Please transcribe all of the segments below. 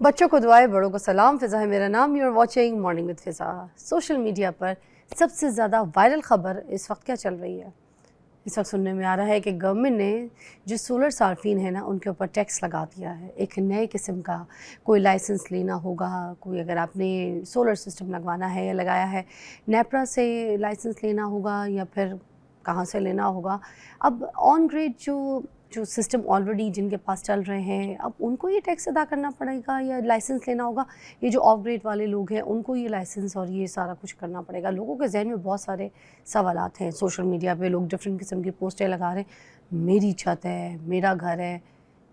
बच्चों को दुआएं, बड़ों को सलाम। फ़िज़ा है मेरा नाम। You are watching morning with Fiza. Social media पर सबसे ज़्यादा वायरल ख़बर इस वक्त क्या चल रही है? इस वक्त सुनने में आ रहा है कि गवर्नमेंट ने जो सोलर सार्फिन है ना, उनके ऊपर टैक्स लगा दिया है। एक नए किस्म का कोई लाइसेंस लेना होगा, कोई अगर आपने सोलर सिस्टम लगवाना है या लगाया है, नेपरा से लाइसेंस लेना होगा या फिर कहाँ से लेना होगा। अब ऑन ग्रिड जो जो सिस्टम ऑलरेडी जिनके पास चल रहे हैं, अब उनको ये टैक्स अदा करना पड़ेगा या लाइसेंस लेना होगा। ये जो ऑफ ग्रिड वाले लोग हैं उनको ये लाइसेंस और ये सारा कुछ करना पड़ेगा। लोगों के जहन में बहुत सारे सवालात हैं। सोशल मीडिया पे लोग डिफरेंट किस्म की पोस्टें लगा रहे हैं, मेरी छत है, मेरा घर है,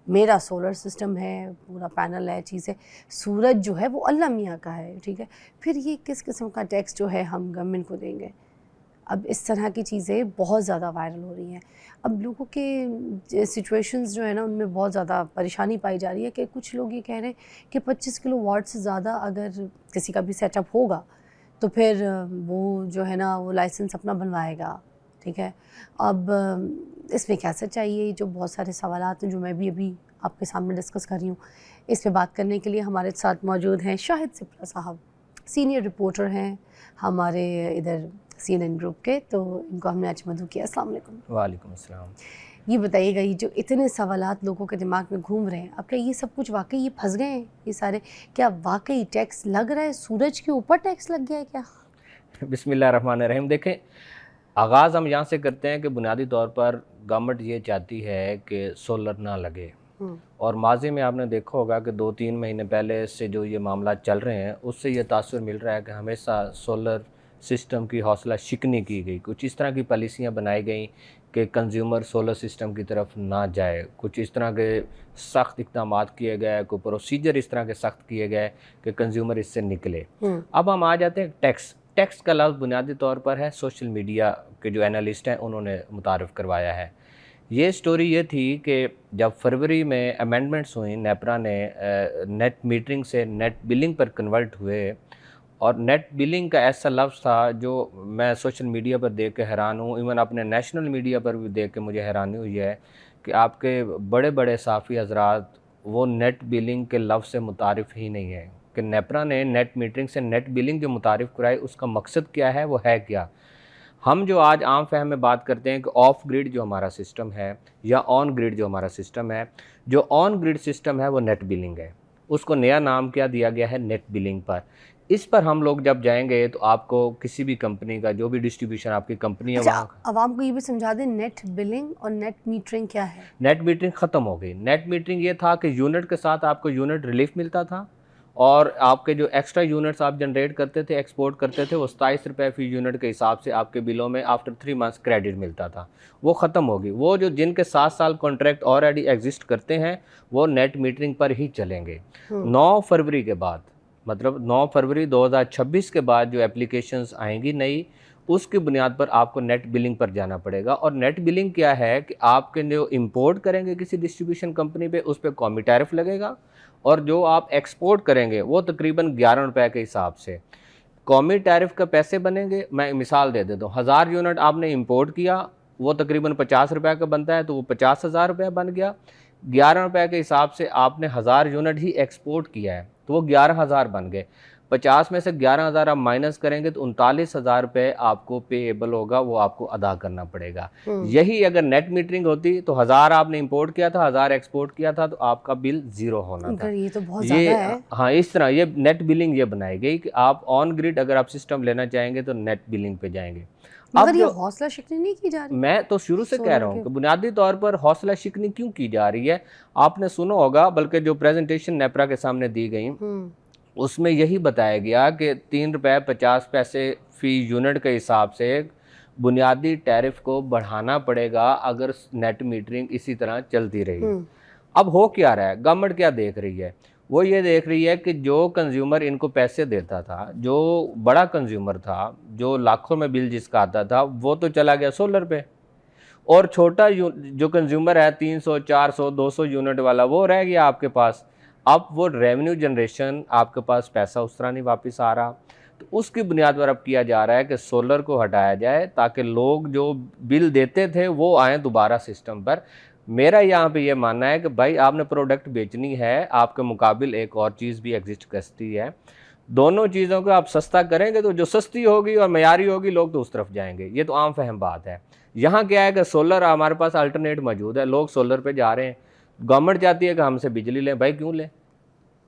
मेरा सोलर सिस्टम है, पूरा पैनल है, चीज़ें। सूरज जो है वो अल्लाह मियाँ का है, ठीक है। फिर ये किस किस्म का टैक्स जो है हम गवर्नमेंट को देंगे? अब इस तरह की चीज़ें बहुत ज़्यादा वायरल हो रही हैं। अब लोगों के सिचुएशंस जो है ना, उनमें बहुत ज़्यादा परेशानी पाई जा रही है कि कुछ लोग ये कह रहे हैं कि 25 किलो वाट से ज़्यादा अगर किसी का भी सेटअप होगा तो फिर वो जो है ना वो लाइसेंस अपना बनवाएगा, ठीक है। अब इसमें क्या सच्चाई है? जो बहुत सारे सवालात हैं जो मैं भी अभी आपके सामने डिस्कस कर रही हूँ। इस पे बात करने के लिए हमारे साथ मौजूद हैं शाहिद सिप्रा साहब, सीनियर रिपोर्टर हैं हमारे इधर CNN ग्रुप के। तो इनको हमने आज मधु किया। अस्सलाम वालेकुम। वालेकुम अस्सलाम। ये बताइएगा, ये जो इतने सवालात लोगों के दिमाग में घूम रहे हैं, अब क्या ये सब कुछ वाकई ये फंस गए हैं ये सारे? क्या वाकई टैक्स लग रहा है? सूरज के ऊपर टैक्स लग गया है क्या? बिस्मिल्लाहिर्रहमानिर्रहीम। देखें, आगाज़ हम यहाँ से करते हैं कि बुनियादी तौर पर गवर्नमेंट ये चाहती है कि सोलर ना लगे। और माजी में आपने देखा होगा कि 2-3 महीने पहले से जो ये मामला चल रहे हैं उससे ये तासुर मिल रहा है कि हमेशा सोलर सिस्टम की हौसला शिकनी की गई। कुछ इस तरह की पॉलिसियाँ बनाई गई कि कंज्यूमर सोलर सिस्टम की तरफ ना जाए। कुछ इस तरह के सख्त इक़दाम किए गए, कोई प्रोसीजर इस तरह के सख्त किए गए कि कंज्यूमर इससे निकले। अब हम आ जाते हैं टैक्स। टैक्स का लफ्ज़ बुनियादी तौर पर है, सोशल मीडिया के जो एनालिस्ट हैं उन्होंने मुतारफ़ करवाया है। ये स्टोरी ये थी कि जब फरवरी में अमेंडमेंट्स हुई, नेपरा ने नेट मीटरिंग से नेट बिलिंग पर कन्वर्ट हुए। और नेट बिलिंग का ऐसा लफ्ज़ था जो मैं सोशल मीडिया पर देख के हैरान हूँ, इवन अपने नेशनल मीडिया पर भी देख के मुझे हैरानी हुई है कि आपके बड़े बड़े साफ़ी हजरात वो नेट बिलिंग के लफ्ज़ से मुतारिफ़ ही नहीं है कि नेपरा ने नेट मीटरिंग से नेट बिलिंग जो मुतारिफ़ कराई उसका मकसद क्या है, वो है क्या। हम जो आज आम फहम में बात करते हैं कि ऑफ ग्रिड जो हमारा सिस्टम है या ऑन ग्रिड जो हमारा सिस्टम है, जो ऑन ग्रिड सिस्टम है वो नेट बिलिंग है। उसको नया नाम क्या दिया गया है? नेट बिलिंग पर। इस पर हम लोग जब जाएंगे तो आपको किसी भी कंपनी का जो भी डिस्ट्रीब्यूशन आपकी कंपनी है वहाँ। आवाम को ये भी समझा दें, नेट बिलिंग और नेट मीटरिंग क्या है? नेट मीटरिंग ख़त्म हो गई। नेट मीटरिंग ये था कि यूनिट के साथ आपको यूनिट रिलीफ मिलता था और आपके जो एक्स्ट्रा यूनिट्स आप जनरेट करते थे, एक्सपोर्ट करते थे, वो 27 रुपये फ़ी यूनिट के हिसाब से आपके बिलों में आफ्टर 3 मंथ्स क्रेडिट मिलता था। वो ख़त्म होगी। वो जो जिनके 7 साल कॉन्ट्रैक्ट ऑलरेडी एग्जिस्ट करते हैं वो नेट मीटरिंग पर ही चलेंगे। 9 फरवरी के बाद, मतलब 9 फरवरी 2026 के बाद जो एप्लीकेशंस आएंगी नई, उसकी बुनियाद पर आपको नेट बिलिंग पर जाना पड़ेगा। और नेट बिलिंग क्या है कि आपके जो इंपोर्ट करेंगे किसी डिस्ट्रीब्यूशन कंपनी पे उस पर कौमी टैरिफ लगेगा और जो आप एक्सपोर्ट करेंगे वो तकरीबन 11 रुपये के हिसाब से कौमी टैरिफ का पैसे बनेंगे। मैं मिसाल दे देता हूँ, 1000 यूनिट आपने इंपोर्ट किया, वो तकरीबन 50 रुपये का बनता है, तो वो 50,000 रुपये बन गया। 11 रुपये के हिसाब से आपने 1000 यूनिट ही एक्सपोर्ट किया है तो वो 11,000 बन गए। 50 में से 11,000 आप माइनस करेंगे तो 39,000 रुपये आपको पेएबल होगा, वो आपको अदा करना पड़ेगा। यही अगर नेट मीटरिंग होती तो 1000 आपने इंपोर्ट किया था, 1000 एक्सपोर्ट किया था, तो आपका बिल ज़ीरो होना था। ये तो बहुत ज़्यादा है। हाँ, इस तरह ये नेट बिलिंग ये बनाई गई कि आप ऑन ग्रिड अगर आप सिस्टम लेना चाहेंगे तो नेट बिलिंग पे जाएंगे। मगर ये हौसला शिकनी नहीं की जा रही? मैं तो शुरू से कह रहा हूँ कि बुनियादी तौर पर हौसला शिकनी क्यों की जा रही है। आपने सुना होगा, बल्कि जो प्रेजेंटेशन नेपरा के सामने दी गई उसमें यही बताया गया कि 3 रुपये 50 पैसे फ़ी यूनिट के हिसाब से बुनियादी टैरिफ को बढ़ाना पड़ेगा अगर नेट मीटरिंग इसी तरह चलती रही। अब हो क्या रहा है, गवर्नमेंट क्या देख रही है? वो ये देख रही है कि जो कंज्यूमर इनको पैसे देता था, जो बड़ा कंज्यूमर था, जो लाखों में बिल जिसका आता था, वो तो चला गया सोलर पे। और छोटा जो कंज्यूमर है 300, 400, 200 यूनिट वाला, वो रह गया आपके पास। अब वो रेवेन्यू जनरेशन आपके पास पैसा उस तरह नहीं वापस आ रहा, तो उसकी बुनियाद पर अब किया जा रहा है कि सोलर को हटाया जाए ताकि लोग जो बिल देते थे वो आएँ दोबारा सिस्टम पर। मेरा यहाँ पे ये मानना है कि भाई आपने प्रोडक्ट बेचनी है, आपके मुकाबिल एक और चीज़ भी एग्जिस्ट करती है। दोनों चीज़ों को आप सस्ता करेंगे तो जो सस्ती होगी और मयारी होगी लोग तो उस तरफ जाएंगे, ये तो आम फहम बात है। यहाँ क्या है कि सोलर हमारे पास अल्टरनेट मौजूद है, लोग सोलर पे जा रहे हैं। गवर्नमेंट चाहती है कि हमसे बिजली लें, भाई क्यों लें?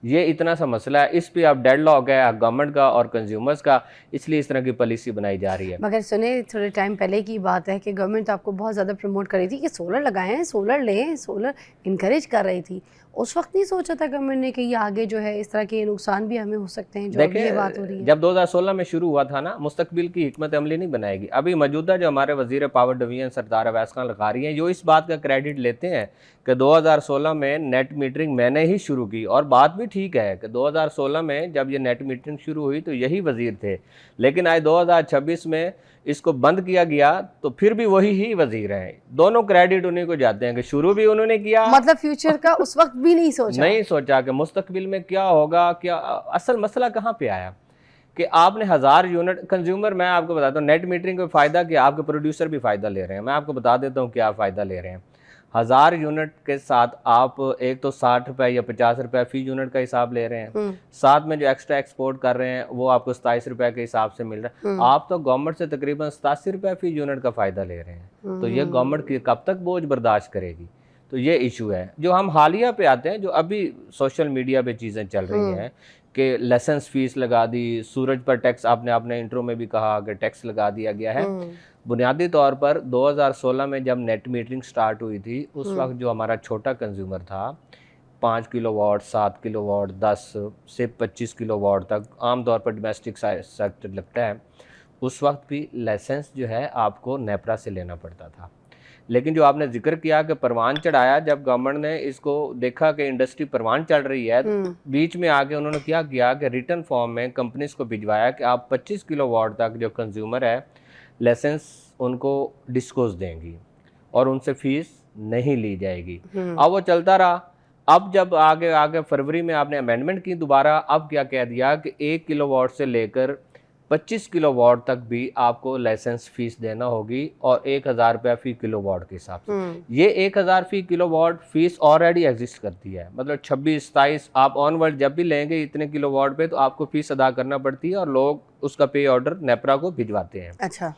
ये इतना सा मसला है, इस पे अब डेडलॉक है गवर्नमेंट का और कंज्यूमर्स का, इसलिए इस तरह की पॉलिसी बनाई जा रही है। मगर सुने, थोड़े टाइम पहले की बात है कि गवर्नमेंट आपको बहुत ज़्यादा प्रमोट कर रही थी कि सोलर लगाएं, सोलर लें, सोलर इनकरेज कर रही थी। उस वक्त नहीं सोचा था गवर्नमेंट ने कि ये आगे जो है इस तरह के नुकसान भी हमें हो सकते हैं, जो अभी ये बात हो रही है। जब 2016 में शुरू हुआ था ना, मुस्तकबिल की हिकमत अमली नहीं बनाएगी। अभी मौजूदा जो हमारे वजीर पावर डिवीजन सरदार अवैस खान लखारी हैं, जो इस बात का क्रेडिट लेते हैं कि 2016 में नेट मीटरिंग मैंने ही शुरू की, और बात भी ठीक है कि 2016 में जब ये नेट मीटरिंग शुरू हुई तो यही वजीर थे, लेकिन आज 2026 में इसको बंद किया गया तो फिर भी वही ही वजीर हैं। दोनों क्रेडिट उन्हीं को जाते हैं कि शुरू भी उन्होंने किया, मतलब फ्यूचर का उस वक्त भी नहीं सोचा कि मुस्तकबिल में क्या होगा। क्या असल मसला कहाँ पे आया कि आपने 1000 यूनिट कंज्यूमर, मैं आपको बताता हूँ नेट मीटरिंग का फ़ायदा कि आपके प्रोड्यूसर भी फ़ायदा ले रहे हैं। मैं आपको बता देता हूँ क्या फ़ायदा ले रहे हैं। 1000 यूनिट के साथ आप एक तो 60 रुपये या 50 रुपये फी यूनिट का हिसाब ले रहे हैं, साथ में जो एक्स्ट्रा एक्सपोर्ट कर रहे हैं वो आपको 27 रुपये के हिसाब से मिल रहा है। आप तो गवर्नमेंट से तकरीबन 87 रुपये फी यूनिट का फ़ायदा ले रहे हैं। तो ये गवर्नमेंट की कब तक बोझ बर्दाश्त करेगी? तो ये इशू है। जो हम हालिया पे आते हैं, जो अभी सोशल मीडिया पे चीज़ें चल रही हैं कि लाइसेंस फीस लगा दी, सूरज पर टैक्स, आपने इंट्रो में भी कहा कि टैक्स लगा दिया गया है। बुनियादी तौर पर 2016 में जब नेट मीटरिंग स्टार्ट हुई थी, उस वक्त जो हमारा छोटा कंज्यूमर था, 5 किलोवाट, 7 किलोवाट, 10 से 25 किलोवाट तक आमतौर पर डोमेस्टिक सेक्टर लगता है, उस वक्त भी लाइसेंस जो है आपको नेपरा से लेना पड़ता था। लेकिन जो आपने जिक्र किया कि परवान चढ़ाया, जब गवर्नमेंट ने इसको देखा कि इंडस्ट्री परवान चढ़ रही है, बीच में आके उन्होंने क्या किया कि रिटर्न फॉर्म में कंपनीज को भिजवाया कि आप 25 किलोवाट तक जो कंज्यूमर है लाइसेंस उनको डिस्कोज देंगी और उनसे फीस नहीं ली जाएगी। अब वो चलता रहा। अब जब आगे फरवरी में आपने अमेंडमेंट की दोबारा, अब क्या कह दिया कि 1 किलोवाट से लेकर 25 किलोवाट तक भी आपको लाइसेंस फीस देना होगी और 1000 रुपया फी किलोवाट के हिसाब से। ये 1000 फी किलोवाट फीस ऑलरेडी एग्जिस्ट करती है, मतलब 26-27 आप ऑनवर्ड जब भी लेंगे इतने किलोवाट पे तो आपको फीस अदा करना पड़ती है और लोग उसका पे ऑर्डर नेपरा को भिजवाते हैं। अच्छा,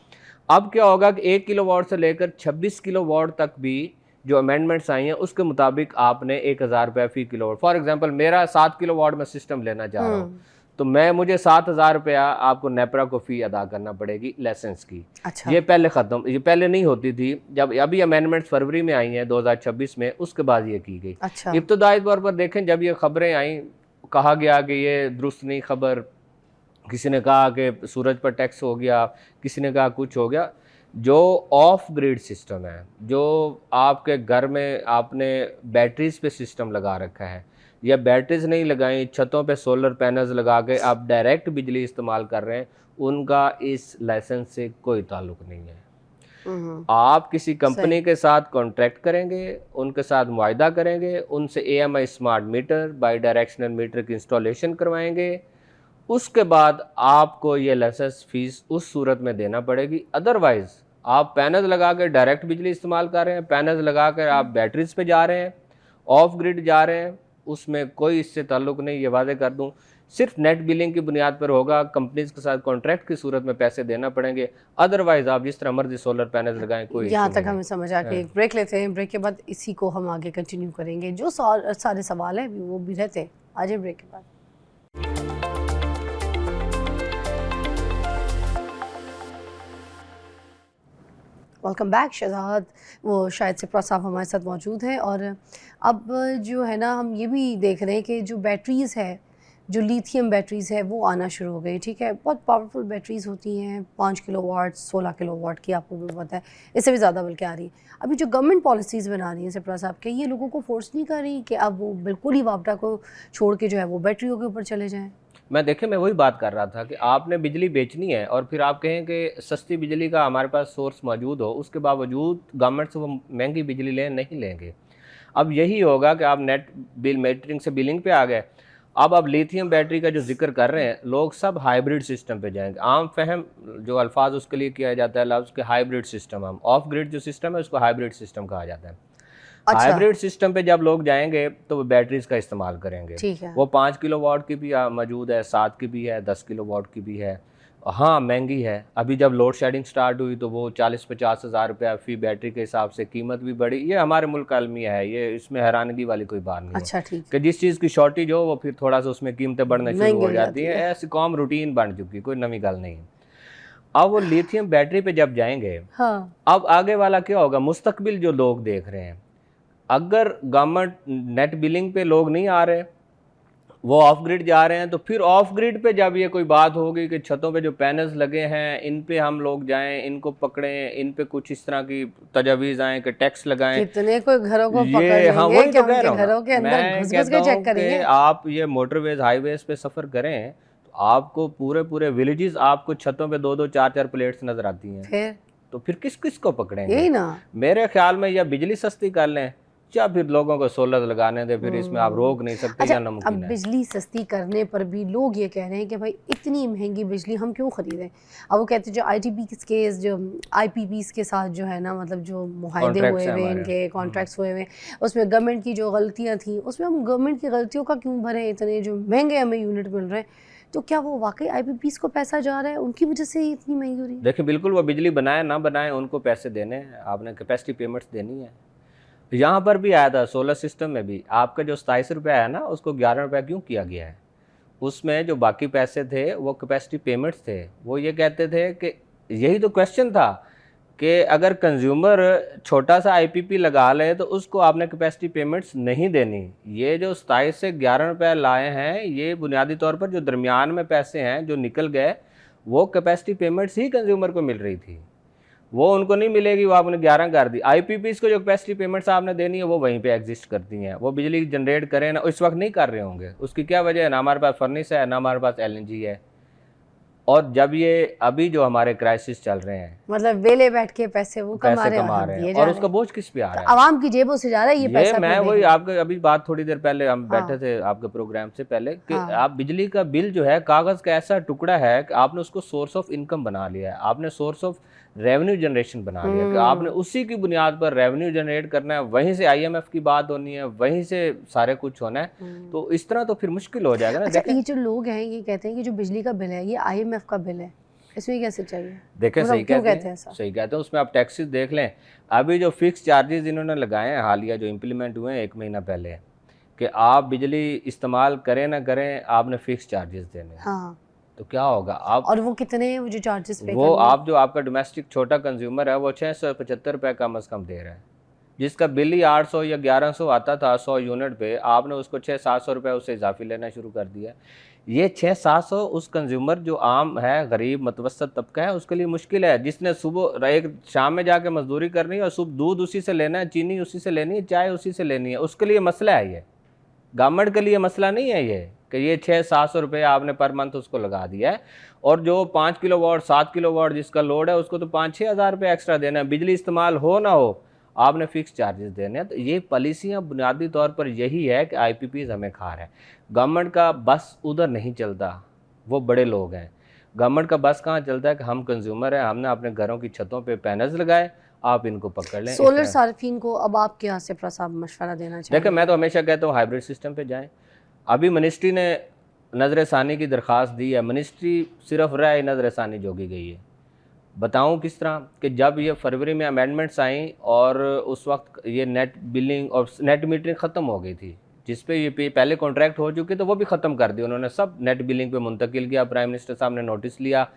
अब क्या होगा कि 1 किलोवाट से लेकर 26 किलोवाट तक भी जो अमेंडमेंट्स आई हैं उसके मुताबिक आपने 1000 रुपया फी किलोवाट, फॉर एग्जांपल मेरा 7 किलोवाट में सिस्टम लेना चाह रहा हूँ तो मुझे 7000 रुपया आपको नेपरा को फी अदा करना पड़ेगी लाइसेंस की। अच्छा। ये पहले नहीं होती थी, जब अभी अमेंडमेंट्स फरवरी में आई हैं 2026 में, उसके बाद ये की गई। अच्छा। इब्तदाई तौर पर देखें, जब ये खबरें आई कहा गया कि ये दुरुस्त नहीं खबर, किसी ने कहा कि सूरज पर टैक्स हो गया, किसी ने कहा कुछ हो गया। जो ऑफ ग्रिड सिस्टम है, जो आपके घर में आपने बैटरीज पे सिस्टम लगा रखा है या बैटरीज नहीं लगाई, छतों पे सोलर पैनल्स लगा के आप डायरेक्ट बिजली इस्तेमाल कर रहे हैं, उनका इस लाइसेंस से कोई ताल्लुक नहीं है। आप किसी कंपनी के साथ कॉन्ट्रैक्ट करेंगे, उनके साथ मुआहदा करेंगे, उनसे AMI smart meter, bidirectional meter की इंस्टॉलेशन करवाएंगे, उसके बाद आपको ये लाइसेंस फीस उस सूरत में देना पड़ेगी। अदरवाइज आप पैनल लगा कर डायरेक्ट बिजली इस्तेमाल कर रहे हैं, पैनल लगा कर आप बैटरीज पे जा रहे हैं, ऑफ ग्रिड जा रहे हैं, उसमें कोई इससे ताल्लुक नहीं। ये वादे कर दूं, सिर्फ नेट बिलिंग की बुनियाद पर होगा, कंपनीज के साथ कॉन्ट्रैक्ट की सूरत में पैसे देना पड़ेंगे। अदरवाइज आप जिस तरह मर्जी सोलर पैनल लगाएं, कोई यहाँ तक हमें समझ आ के एक ब्रेक लेते हैं, ब्रेक के बाद इसी को हम आगे कंटिन्यू करेंगे। जो सारे सवाल हैं वो भी रहते हैं आज ब्रेक के बाद। वेलकम बैक शहजाद, वो शायद सिप्रा साहब हमारे साथ मौजूद हैं। और अब जो है ना, हम ये भी देख रहे हैं कि जो बैटरीज़ है, जो लिथियम बैटरीज़ है वो आना शुरू हो गई। ठीक है, बहुत पावरफुल बैटरीज़ होती हैं, 5 किलोवाट, 16 किलोवाट की, आपको भी पता है, इससे भी ज़्यादा बल्कि आ रही है। अभी जो गवर्नमेंट पॉलिसीज़ बना रही हैं सिप्रा साहब के, ये लोगों को फोर्स नहीं कर रही कि अब वो बिल्कुल ही वापडा को छोड़ के जो है वो बैटरियों के ऊपर चले जाएँ? मैं वही बात कर रहा था कि आपने बिजली बेचनी है और फिर आप कहें कि सस्ती बिजली का हमारे पास सोर्स मौजूद हो, उसके बावजूद गवर्नमेंट से वो महंगी बिजली नहीं लेंगे। अब यही होगा कि आप नेट बिल मीटरिंग से बिलिंग पे आ गए। अब आप लिथियम बैटरी का जो जिक्र कर रहे हैं, लोग सब हाइब्रिड सिस्टम पे जाएंगे। आम फहम जो अल्फाज उसके लिए किया जाता है लफ्ज़ के हाइब्रिड सिस्टम, हम ऑफ ग्रिड जो सिस्टम है उसको हाइब्रिड सिस्टम कहा जाता है। अच्छा। हाइब्रिड सिस्टम पे जब लोग जाएंगे तो वो बैटरीज का इस्तेमाल करेंगे। ठीक है। वो 5 किलोवाट की भी मौजूद है, 7 की भी है, 10 किलोवाट की भी है। हाँ महंगी है। अभी जब लोड शेडिंग स्टार्ट हुई तो वो 40-50 हज़ार रुपया फी बैटरी के हिसाब से कीमत भी बढ़ी। ये हमारे मुल्क का अलमिया है, ये इसमें हैरानगी वाली कोई बात नहीं अच्छा है ठीक कि जिस चीज़ की शॉर्टेज हो वो फिर थोड़ा सा उसमें कीमतें बढ़ना शुरू महंगी हो हो जाती जाती हैं। है। ऐसी कॉम रूटीन बन चुकी, कोई नवी गल नहीं है। अब वो लिथियम बैटरी पे जब जाएंगे, हाँ अब आगे वाला क्या होगा, मुस्तकबिल जो लोग देख रहे हैं, अगर गवर्नमेंट नेट बिलिंग पे लोग नहीं आ रहे, वो ऑफ ग्रिड जा रहे हैं, तो फिर ऑफ ग्रिड पे जब ये कोई बात होगी कि छतों पे जो पैनल्स लगे हैं इन पे हम लोग जाएं, इनको पकड़ें, इन पे कुछ इस तरह की तजावीज़ आएँ कि टैक्स लगाएं, कितने कोई घरों को पकड़ ये हाँ लेंगे वही कि तो कह उनके रहा हूँ घरों ना। के अंदर मैं घुस घुस कहता के चेक हूँ कि करेंगे। आप ये मोटरवेज हाईवेज पे सफ़र करें तो आपको पूरे पूरे विलेजेस आपको छतों पे 2-2 4-4 प्लेट्स नजर आती हैं। फिर तो फिर किस किस को पकड़ेंगे? यही ना। मेरे ख्याल में या बिजली सस्ती कर लें या फिर लोगों को सोलर लगाने दें, फिर इसमें आप रोक नहीं सकते अच्छा, या अब नामुमकिन है। बिजली सस्ती करने पर भी लोग ये कह रहे हैं कि भाई इतनी महंगी बिजली हम क्यों खरीदें। अब वो कहते हैं जो ITP केस, जो IPPs के साथ जो है ना, मतलब जो मुआहदे Contracts हुए हैं हुए हमारे। इनके कॉन्ट्रैक्ट्स हुए हुए, उसमें गवर्नमेंट की जो गलतियाँ थी उसमें हम गवर्नमेंट की गलतियों का क्यों भरें, इतने जो महंगे हमें यूनिट मिल रहे हैं, तो क्या वो वाकई IPPs को पैसा जा रहा है, उनकी वजह से ही इतनी महंगी हो रही है? देखिए बिल्कुल, वो बिजली बनाए ना बनाए उनको पैसे देने हैं, आपने कैपेसिटी पेमेंट्स देनी है। यहाँ पर भी आया था सोलर सिस्टम में भी, आपका जो 27 रुपये आया ना उसको 11 रुपये क्यों किया गया है? उसमें जो बाकी पैसे थे वो कैपेसिटी पेमेंट्स थे। वो ये कहते थे कि यही तो क्वेश्चन था कि अगर कंज्यूमर छोटा सा IPP लगा ले तो उसको आपने कैपेसिटी पेमेंट्स नहीं देनी। ये जो 27 से 11 रुपये लाए हैं, ये बुनियादी तौर पर जो दरमियान में पैसे हैं जो निकल गए, वो कैपेसिटी पेमेंट्स ही कंज्यूमर को मिल रही थी, वो उनको नहीं मिलेगी, वो आपने 11 कर दी। IPPs को जो कैपेसिटी पेमेंट्स आपने देनी है वो वहीं पे एग्जिस्ट करती हैं। वो बिजली जनरेट करें ना, इस वक्त नहीं कर रहे होंगे, उसकी क्या वजह है? ना हमारे पास फर्नेस है, ना हमारे पास LNG है। और जब ये अभी जो हमारे क्राइसिस चल रहे हैं, मतलब वेले बैठ के पैसे वो कमा पैसे रहे हैं कमा और हम रहे दिए हैं, जा और रहे उसका हैं, बोझ किस पे आ तो रहा है? आवाम की जेबों से जा रहा है ये पैसा। मैं फिर वही देखें। आपके अभी बात थोड़ी देर पहले हम हाँ। बैठे थे आपके प्रोग्राम से पहले कि हाँ। आप बिजली का बिल जो है कागज़ का ऐसा टुकड़ा है कि आपने उसको सोर्स ऑफ इनकम बना लिया है, आपने सोर्स ऑफ रेवेन्यू जनरेशन बना लिया कि आपने उसी की बुनियाद पर रेवेन्यू जनरेट करना है, वहीं से IMF की बात होनी है, वहीं से सारे कुछ होना है। तो इस तरह तो फिर मुश्किल हो जाएगा ना। अच्छा, देखें ये जो लोग हैं ये कहते हैं कि जो बिजली का बिल है ये IMF का बिल है, इसमें कैसे चाहिए? देखें मतलब सही क्यों कहते कहते हैं हैं, ऐसा? सही कहते हैं। उसमें आप टैक्सेस देख लें, अभी जो फिक्स चार्जेस इन्होंने लगाए हैं हालिया जो इम्प्लीमेंट हुए हैं 1 महीना पहले, कि आप बिजली इस्तेमाल करें ना करें आपने फिक्स चार्जेस देने हैं। हाँ, तो क्या होगा आप, और वो कितने हैं वो जो चार्जेस पे वो करने हैं? आप जो आपका डोमेस्टिक छोटा कंज्यूमर है वो 675 रुपये कम अज़ कम दे रहा है, जिसका बिल ही 800 या 1100 आता था 100 यूनिट पे, आपने उसको 600-700 रुपये उससे इजाफी लेना शुरू कर दिया। ये 600-700 उस कंज्यूमर जो आम है, गरीब मतवसत तबका है, उसके लिए मुश्किल है, जिसने सुबह एक शाम में जाके मजदूरी करनी है और सुबह दूध उसी से लेना है, चीनी उसी से लेनी है, चाय उसी से लेनी है, उसके लिए मसला है। ये गवर्नमेंट के लिए मसला नहीं है ये कि ये 600-700 रुपये आपने पर मंथ उसको लगा दिया है, और जो 5 किलोवाट 7 किलोवाट जिसका लोड है उसको तो 5-6 हज़ार रुपये एक्स्ट्रा देना है, बिजली इस्तेमाल हो ना हो आपने फिक्स चार्जेस देने हैं। तो ये पॉलिसियाँ बुनियादी तौर पर यही है कि IPPs हमें खा रहे हैं। गवर्नमेंट का बस उधर नहीं चलता, वो बड़े लोग हैं। गवर्नमेंट का बस कहाँ चलता है कि हम कंज्यूमर हैं, हमने अपने घरों की छतों पे पैनल्स लगाए, आप इनको पकड़ लें। सोलर सार्फिन को अब आप क्या सिप्रा साहब मशवरा देना देखिए चाहिए? मैं तो हमेशा कहता हूँ हाइब्रिड सिस्टम पे जाएं। अभी मिनिस्ट्री ने नज़र सानी की दरख्वास्त दी है, मिनिस्ट्री सिर्फ राय नज़र सानी जोगी गई है। बताऊं किस तरह कि जब ये फरवरी में अमेंडमेंट्स आई और उस वक्त ये नेट बिलिंग और नेट मीटरिंग ख़त्म हो गई थी, जिस पे ये पहले कॉन्ट्रैक्ट हो चुके तो वो भी ख़त्म कर दिया उन्होंने, सब नेट बिलिंग पे मुंतकिल किया। प्राइम मिनिस्टर साहब ने नोटिस लिया,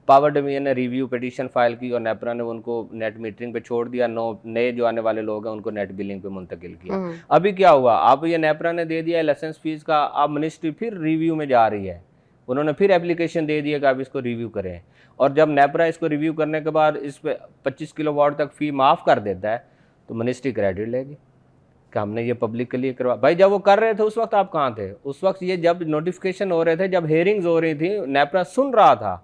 पावर डिवीजन ने रिव्यू पिटीशन फाइल की और नेपरा ने उनको नेट मीटरिंग पे छोड़ दिया, नए जो आने वाले लोग हैं उनको नेट बिलिंग पे मुंतकिल किया। अभी क्या हुआ, अब ये नेपरा ने दे दिया लाइसेंस फीस का, अब मिनिस्ट्री फिर रिव्यू में जा रही है, उन्होंने फिर एप्लीकेशन दे दिया कि आप इसको रिव्यू करें। और जब नेपरा इसको रिव्यू करने के बाद इस पर 25 किलोवाट तक फ़ी माफ़ कर देता है तो मिनिस्ट्री क्रेडिट लेगी कि हमने ये पब्लिक के लिए करवा। भाई जब वो कर रहे थे उस वक्त आप कहाँ थे? उस वक्त ये जब नोटिफिकेशन हो रहे थे, जब हेयरिंग्स हो रही थी, नेपरा सुन रहा था,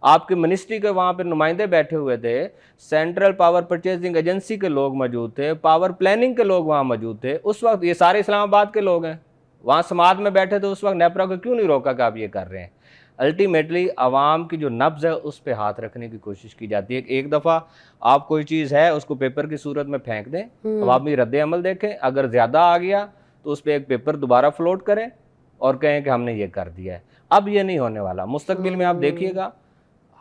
आपके मिनिस्ट्री के वहाँ पर नुमाइंदे बैठे हुए थे, सेंट्रल पावर परचेजिंग एजेंसी के लोग मौजूद थे, पावर प्लानिंग के लोग वहाँ मौजूद थे। उस वक्त ये सारे इस्लामाबाद के लोग हैं, वहाँ समाज में बैठे थे, उस वक्त नेपरा को क्यों नहीं रोका कि आप ये कर रहे हैं? अल्टीमेटली आवाम की जो नब्ज़ है उस पर हाथ रखने की कोशिश की जाती है। एक दफ़ा आप कोई चीज़ है उसको पेपर की सूरत में फेंक दें, अब आप रद्द अमल देखें, अगर ज़्यादा आ गया तो उस पर एक पेपर दोबारा फ्लोट करें और कहें कि हमने ये कर दिया है। अब ये नहीं होने वाला। मुस्तकबिल में आप देखिएगा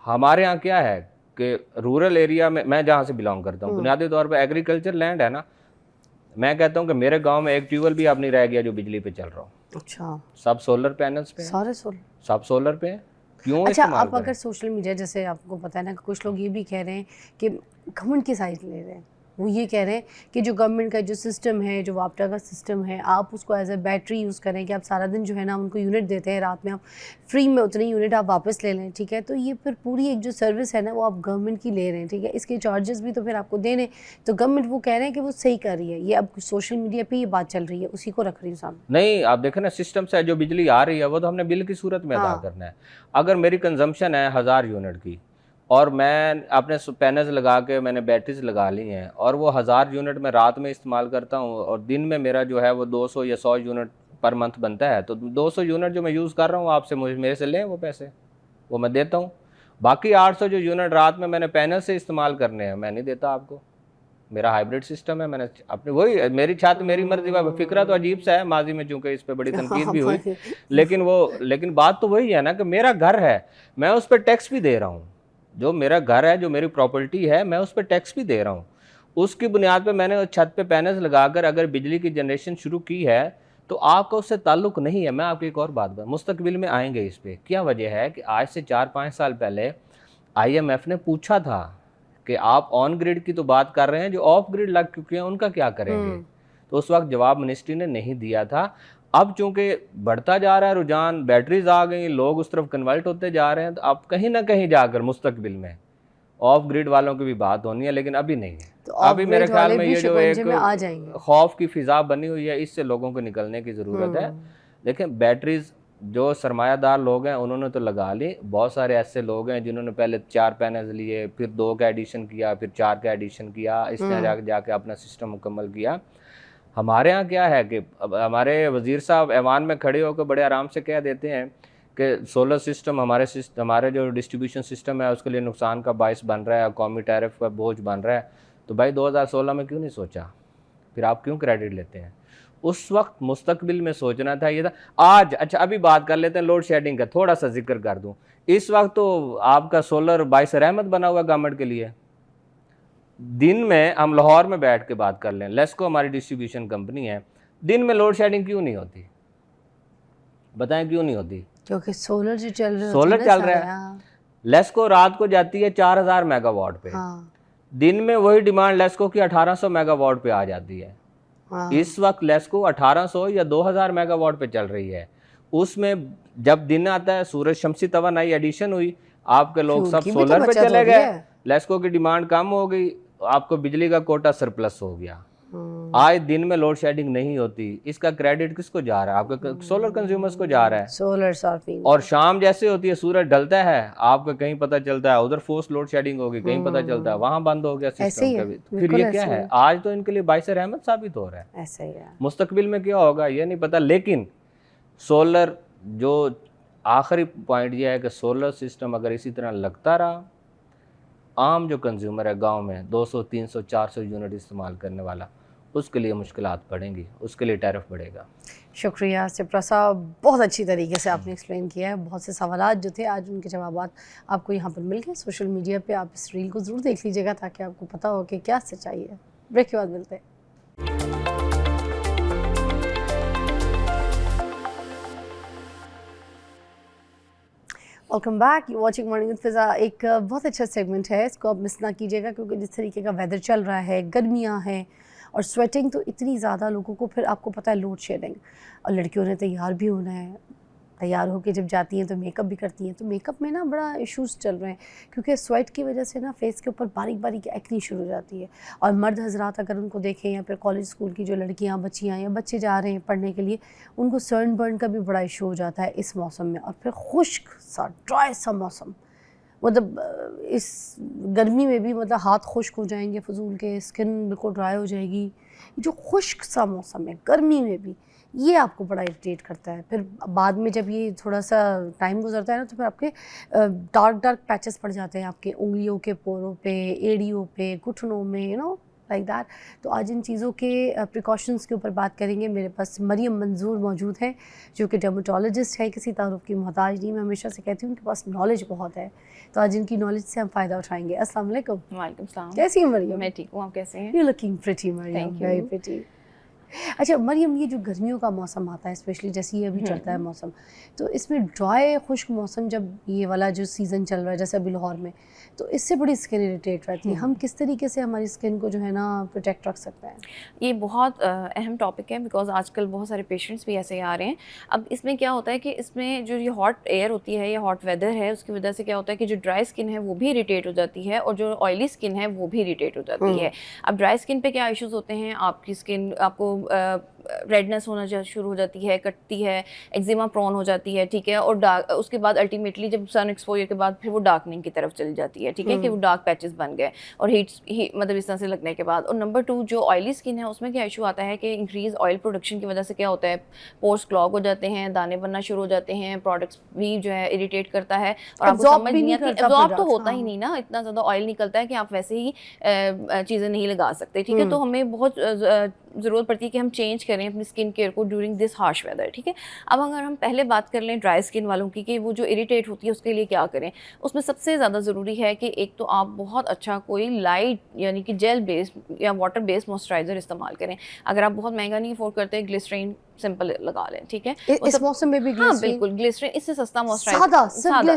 हमारे यहाँ क्या है कि रूरल एरिया में, मैं जहाँ से बिलोंग करता हूँ, बुनियादी तौर पर एग्रीकल्चर लैंड है ना। मैं कहता हूँ कि मेरे गांव में एक ट्यूबवेल भी अब नहीं रह गया जो बिजली पे चल रहा हो। अच्छा, सब सोलर पैनल्स पे हैं, सारे सोलर। सब सोलर पे हैं। क्यों अच्छा, इस्तेमाल आप करें? अगर सोशल मीडिया, जैसे आपको पता है ना कि कुछ लोग ये भी कह रहे हैं कि गवर्नमेंट की साइड ले रहे हैं, वो ये कह रहे हैं कि जो गवर्नमेंट का जो सिस्टम है, जो वापटा का सिस्टम है, आप उसको एज ए बैटरी यूज़ करें, कि आप सारा दिन जो है ना उनको यूनिट देते हैं, रात में आप फ्री में उतनी यूनिट आप वापस ले लें, ठीक है। तो ये फिर पूरी एक जो सर्विस है ना वो आप गवर्नमेंट की ले रहे हैं, ठीक है। इसके चार्जेस भी तो फिर आपको देने, तो गवर्नमेंट वो कह रहे हैं कि वो सही कर रही है। ये अब सोशल मीडिया पर ये बात चल रही है, उसी को रख रही हूँ सामने। नहीं, आप देखें ना, सिस्टम से जो बिजली आ रही है वो तो हमने बिल की सूरत में अदा करना है। अगर मेरी कंजम्पशन है 1000 यूनिट की और मैं अपने पैनल्स लगा के मैंने बैटरीज लगा ली हैं और वो 1000 यूनिट में रात में इस्तेमाल करता हूँ और दिन में मेरा जो है वो 200 या 100 यूनिट पर मंथ बनता है, तो 200 यूनिट जो मैं यूज़ कर रहा हूँ आपसे, मुझे मेरे से लें वो पैसे, वो मैं देता हूँ। बाकी 800 जो यूनिट रात में मैंने पैनल से इस्तेमाल करने हैं मैं नहीं देता आपको। मेरा हाइब्रिड सिस्टम है, मैंने अपने वही मेरी छत मेरी मर्जी। फिक्रा तो अजीब सा है माजी में, चूंकि इस पर बड़ी तनकीद भी हुई, लेकिन बात तो वही है ना कि मेरा घर है, मैं उस पर टैक्स भी दे रहा हूँ। जो मेरा घर है, जो मेरी प्रॉपर्टी है, मैं उस पर टैक्स भी दे रहा हूँ। उसकी बुनियाद पे मैंने छत पे पैनल्स लगाकर अगर बिजली की जनरेशन शुरू की है तो आपका उससे ताल्लुक नहीं है। मैं आपको एक और बात बताऊँ, मुस्तकबिल में आएंगे इस पर। क्या वजह है कि आज से 4-5 साल पहले IMF ने पूछा था कि आप ऑन ग्रिड की तो बात कर रहे हैं, जो ऑफ ग्रिड लग चुके हैं उनका क्या करेंगे। तो उस वक्त जवाब मिनिस्ट्री ने नहीं दिया था। अब चूंकि बढ़ता जा रहा है रुझान, बैटरीज आ गई, लोग उस तरफ कन्वर्ट होते जा रहे हैं, तो अब कहीं ना कहीं जाकर मुस्तकबिल में ऑफ ग्रिड वालों की भी बात होनी है, लेकिन अभी नहीं है। तो अभी मेरे ख्याल में ये जो एक खौफ की फिजा बनी हुई है, इससे लोगों को निकलने की ज़रूरत है। देखें, बैटरीज जो सरमायादार लोग हैं उन्होंने तो लगा ली, बहुत सारे ऐसे लोग हैं जिन्होंने पहले 4 पैनल्स लिए, फिर 2 का एडिशन किया, फिर 4 का एडिशन किया, इस तरह जाके अपना सिस्टम मुकम्मल किया। हमारे यहाँ क्या है कि अब हमारे वज़ीर साहब ऐवान में खड़े होकर बड़े आराम से कह देते हैं कि सोलर सिस्टम हमारे जो डिस्ट्रीब्यूशन सिस्टम है उसके लिए नुकसान का बायस बन रहा है, कौमी टैरिफ का बोझ बन रहा है। तो भाई 2016 में क्यों नहीं सोचा? फिर आप क्यों क्रेडिट लेते हैं? उस वक्त मुस्तकबिल में सोचना था, ये था। आज अच्छा अभी बात कर लेते हैं लोड शेडिंग का, थोड़ा सा जिक्र कर दूं। इस वक्त तो आपका सोलर बायस रहमत बना हुआ गवर्नमेंट के लिए। दिन में हम लाहौर में बैठ के बात कर लें, लेस्को हमारी डिस्ट्रीब्यूशन कंपनी है, दिन में लोड शेडिंग क्यों नहीं होती? बताएं क्यों नहीं होती? क्योंकि सोलर जो चल रहा है, सोलर चल रहा है। लेस्को रात को जाती है 4000 मेगावाट पे, दिन में वही डिमांड लेस्को की 1800 मेगावाट पे आ जाती है। इस वक्त लेस्को 1800 या 2000 मेगावाट पे चल रही है। उसमें जब दिन आता है, सूरज शमसी तवानाई एडिशन हुई, आपके लोग सब सोलर पे चले गए, लेस्को की डिमांड कम हो गई, आपको बिजली का कोटा सरप्लस हो गया। आज दिन में लोड शेडिंग नहीं होती। इसका क्रेडिट किसको जा रहा है? आपके सोलर कंज्यूमर्स को जा रहा है। Solar surfing. और शाम जैसे होती है, सूरज ढलता है, आपको कहीं पता चलता है उधर फोर्स लोड शेडिंग होगी, कहीं पता चलता है वहां बंद हो गया सिस्टम का भी। फिर ये क्या है? आज तो इनके लिए बाइस रहमत साबित हो रहा है। ऐसा ही है। मुस्तकबिल में क्या होगा ये नहीं पता। लेकिन सोलर जो आखिरी पॉइंट ये है कि सोलर सिस्टम अगर इसी तरह लगता रहा, आम जो कंज्यूमर है गांव में 200, 300, 400 यूनिट इस्तेमाल करने वाला, उसके लिए मुश्किलात पड़ेंगी, उसके लिए टैरिफ बढ़ेगा। शुक्रिया सिप्रा साहब, बहुत अच्छी तरीके से आपने एक्सप्लेन किया है। बहुत से सवालात जो थे आज उनके जवाब आपको यहाँ पर मिल गए। सोशल मीडिया पे आप इस रील को ज़रूर देख लीजिएगा ताकि आपको पता हो कि क्या सच्चाई है। ब्रेक के बाद मिलते हैं। Welcome back, you watching morning with Fiza. एक बहुत अच्छा सेगमेंट है, इसको आप मिस ना कीजिएगा क्योंकि जिस तरीके का वेदर चल रहा है, गर्मियाँ हैं और स्वेटिंग तो इतनी ज़्यादा लोगों को, फिर आपको पता है लोड शेडिंग, और लड़कियों ने तैयार भी होना है, तैयार होकर जब जाती हैं तो मेकअप भी करती हैं, तो मेकअप में ना बड़ा इश्यूज़ चल रहे हैं क्योंकि स्वेट की वजह से ना फेस के ऊपर बारीक बारीक एक्नी शुरू हो जाती है। और मर्द हजरात अगर उनको देखें या फिर कॉलेज स्कूल की जो लड़कियां, बच्चियां या बच्चे जा रहे हैं पढ़ने के लिए, उनको सनबर्न का भी बड़ा इशू हो जाता है इस मौसम में। और फिर खुश्क सा, ड्राई सा मौसम, मतलब इस गर्मी में भी मतलब हाथ खुश्क हो जाएंगे फजूल के, स्किन बिल्कुल ड्राई हो जाएगी। जो खुश्क सा मौसम है गर्मी में भी, ये आपको बड़ा इरिटेट करता है। फिर बाद में जब ये थोड़ा सा टाइम गुजरता है ना, तो फिर आपके डार्क डार्क पैचेस पड़ जाते हैं आपके उंगलियों के पोरों पे, एड़ियों पे, घुटनों में, लाइक दैट। तो आज इन चीज़ों के प्रिकॉशंस के ऊपर बात करेंगे। मेरे पास मरियम मंजूर मौजूद हैं जो कि डर्मेटोलॉजिस्ट है, किसी तारुफ की मोहताज नहीं। मैं हमेशा से कहती हूँ उनके पास नॉलेज बहुत है, तो आज इनकी नॉलेज से हम फ़ायदा उठाएंगे। अस्सलाम वालेकुम। वालेकुम सलाम। कैसी हैं मरियम? मैं ठीक हूँ, आप कैसे हैं? You looking pretty Mariam, Thank you. Very pretty. अच्छा मरियम, ये जो गर्मियों का मौसम आता है, स्पेशली जैसे ये अभी चलता है मौसम, तो इसमें ड्राई खुश्क मौसम, जब ये वाला जो सीज़न चल रहा है जैसे अभी लाहौर में, तो इससे बड़ी स्किन इरिटेट रहती है। हम किस तरीके से हमारी स्किन को जो है ना प्रोटेक्ट रख सकते हैं? ये बहुत अहम टॉपिक है, बिकॉज आजकल बहुत सारे पेशेंट्स भी ऐसे ही आ रहे हैं। अब इसमें क्या होता है कि इसमें जो ये हॉट एयर होती है या हॉट वेदर है, उसकी वजह से क्या होता है कि जो ड्राई स्किन है वो भी इरिटेट हो जाती है, और जो ऑयली स्किन है वो भी इरिटेट हो जाती है। अब ड्राई स्किन पे क्या इश्यूज़ होते हैं, आपकी स्किन आपको रेडनेस होना शुरू हो जाती है, कटती है, एक्जिमा प्रोन हो जाती है, ठीक है, और डार्क, उसके बाद अल्टीमेटली जब सन एक्सपोजर के बाद फिर वो डार्कनिंग की तरफ चली जाती है, ठीक है, कि वो डार्क पैचेस बन गए और हीट मतलब इस तरह से लगने के बाद। और नंबर 2 जो ऑयली स्किन है उसमें क्या इशू आता है कि इंक्रीज ऑयल प्रोडक्शन की वजह से क्या होता है, पोर्स क्लॉग हो जाते हैं, दाने बनना शुरू हो जाते हैं, प्रोडक्ट्स भी जो है इरिटेट करता है, और आपको समझ नहीं आती, एब्जॉर्ब तो होता ही नहीं ना, इतना ज़्यादा ऑयल निकलता है कि आप वैसे ही चीज़ें नहीं लगा सकते, ठीक है। तो हमें बहुत ज़रूरत पड़ती है कि हम चेंज करें अपनी स्किन केयर को ड्यूरिंग दिस हार्श वेदर, ठीक है। अब अगर हम पहले बात कर लें ड्राई स्किन वालों की कि वो जो इरिटेट होती है उसके लिए क्या करें, उसमें सबसे ज़्यादा ज़रूरी है कि एक तो आप बहुत अच्छा कोई लाइट यानी कि जेल बेस्ड या वाटर बेस्ड मॉइस्चराइज़र इस्तेमाल करें। अगर आप बहुत महंगा नहीं अफोर्ड करते, ग्लिसरीन सिंपल लगा लें, ठीक है। इस मौसम में भी हाँ बिल्कुल, ग्लिसरीन इससे सस्ता मॉइस्चराइजर,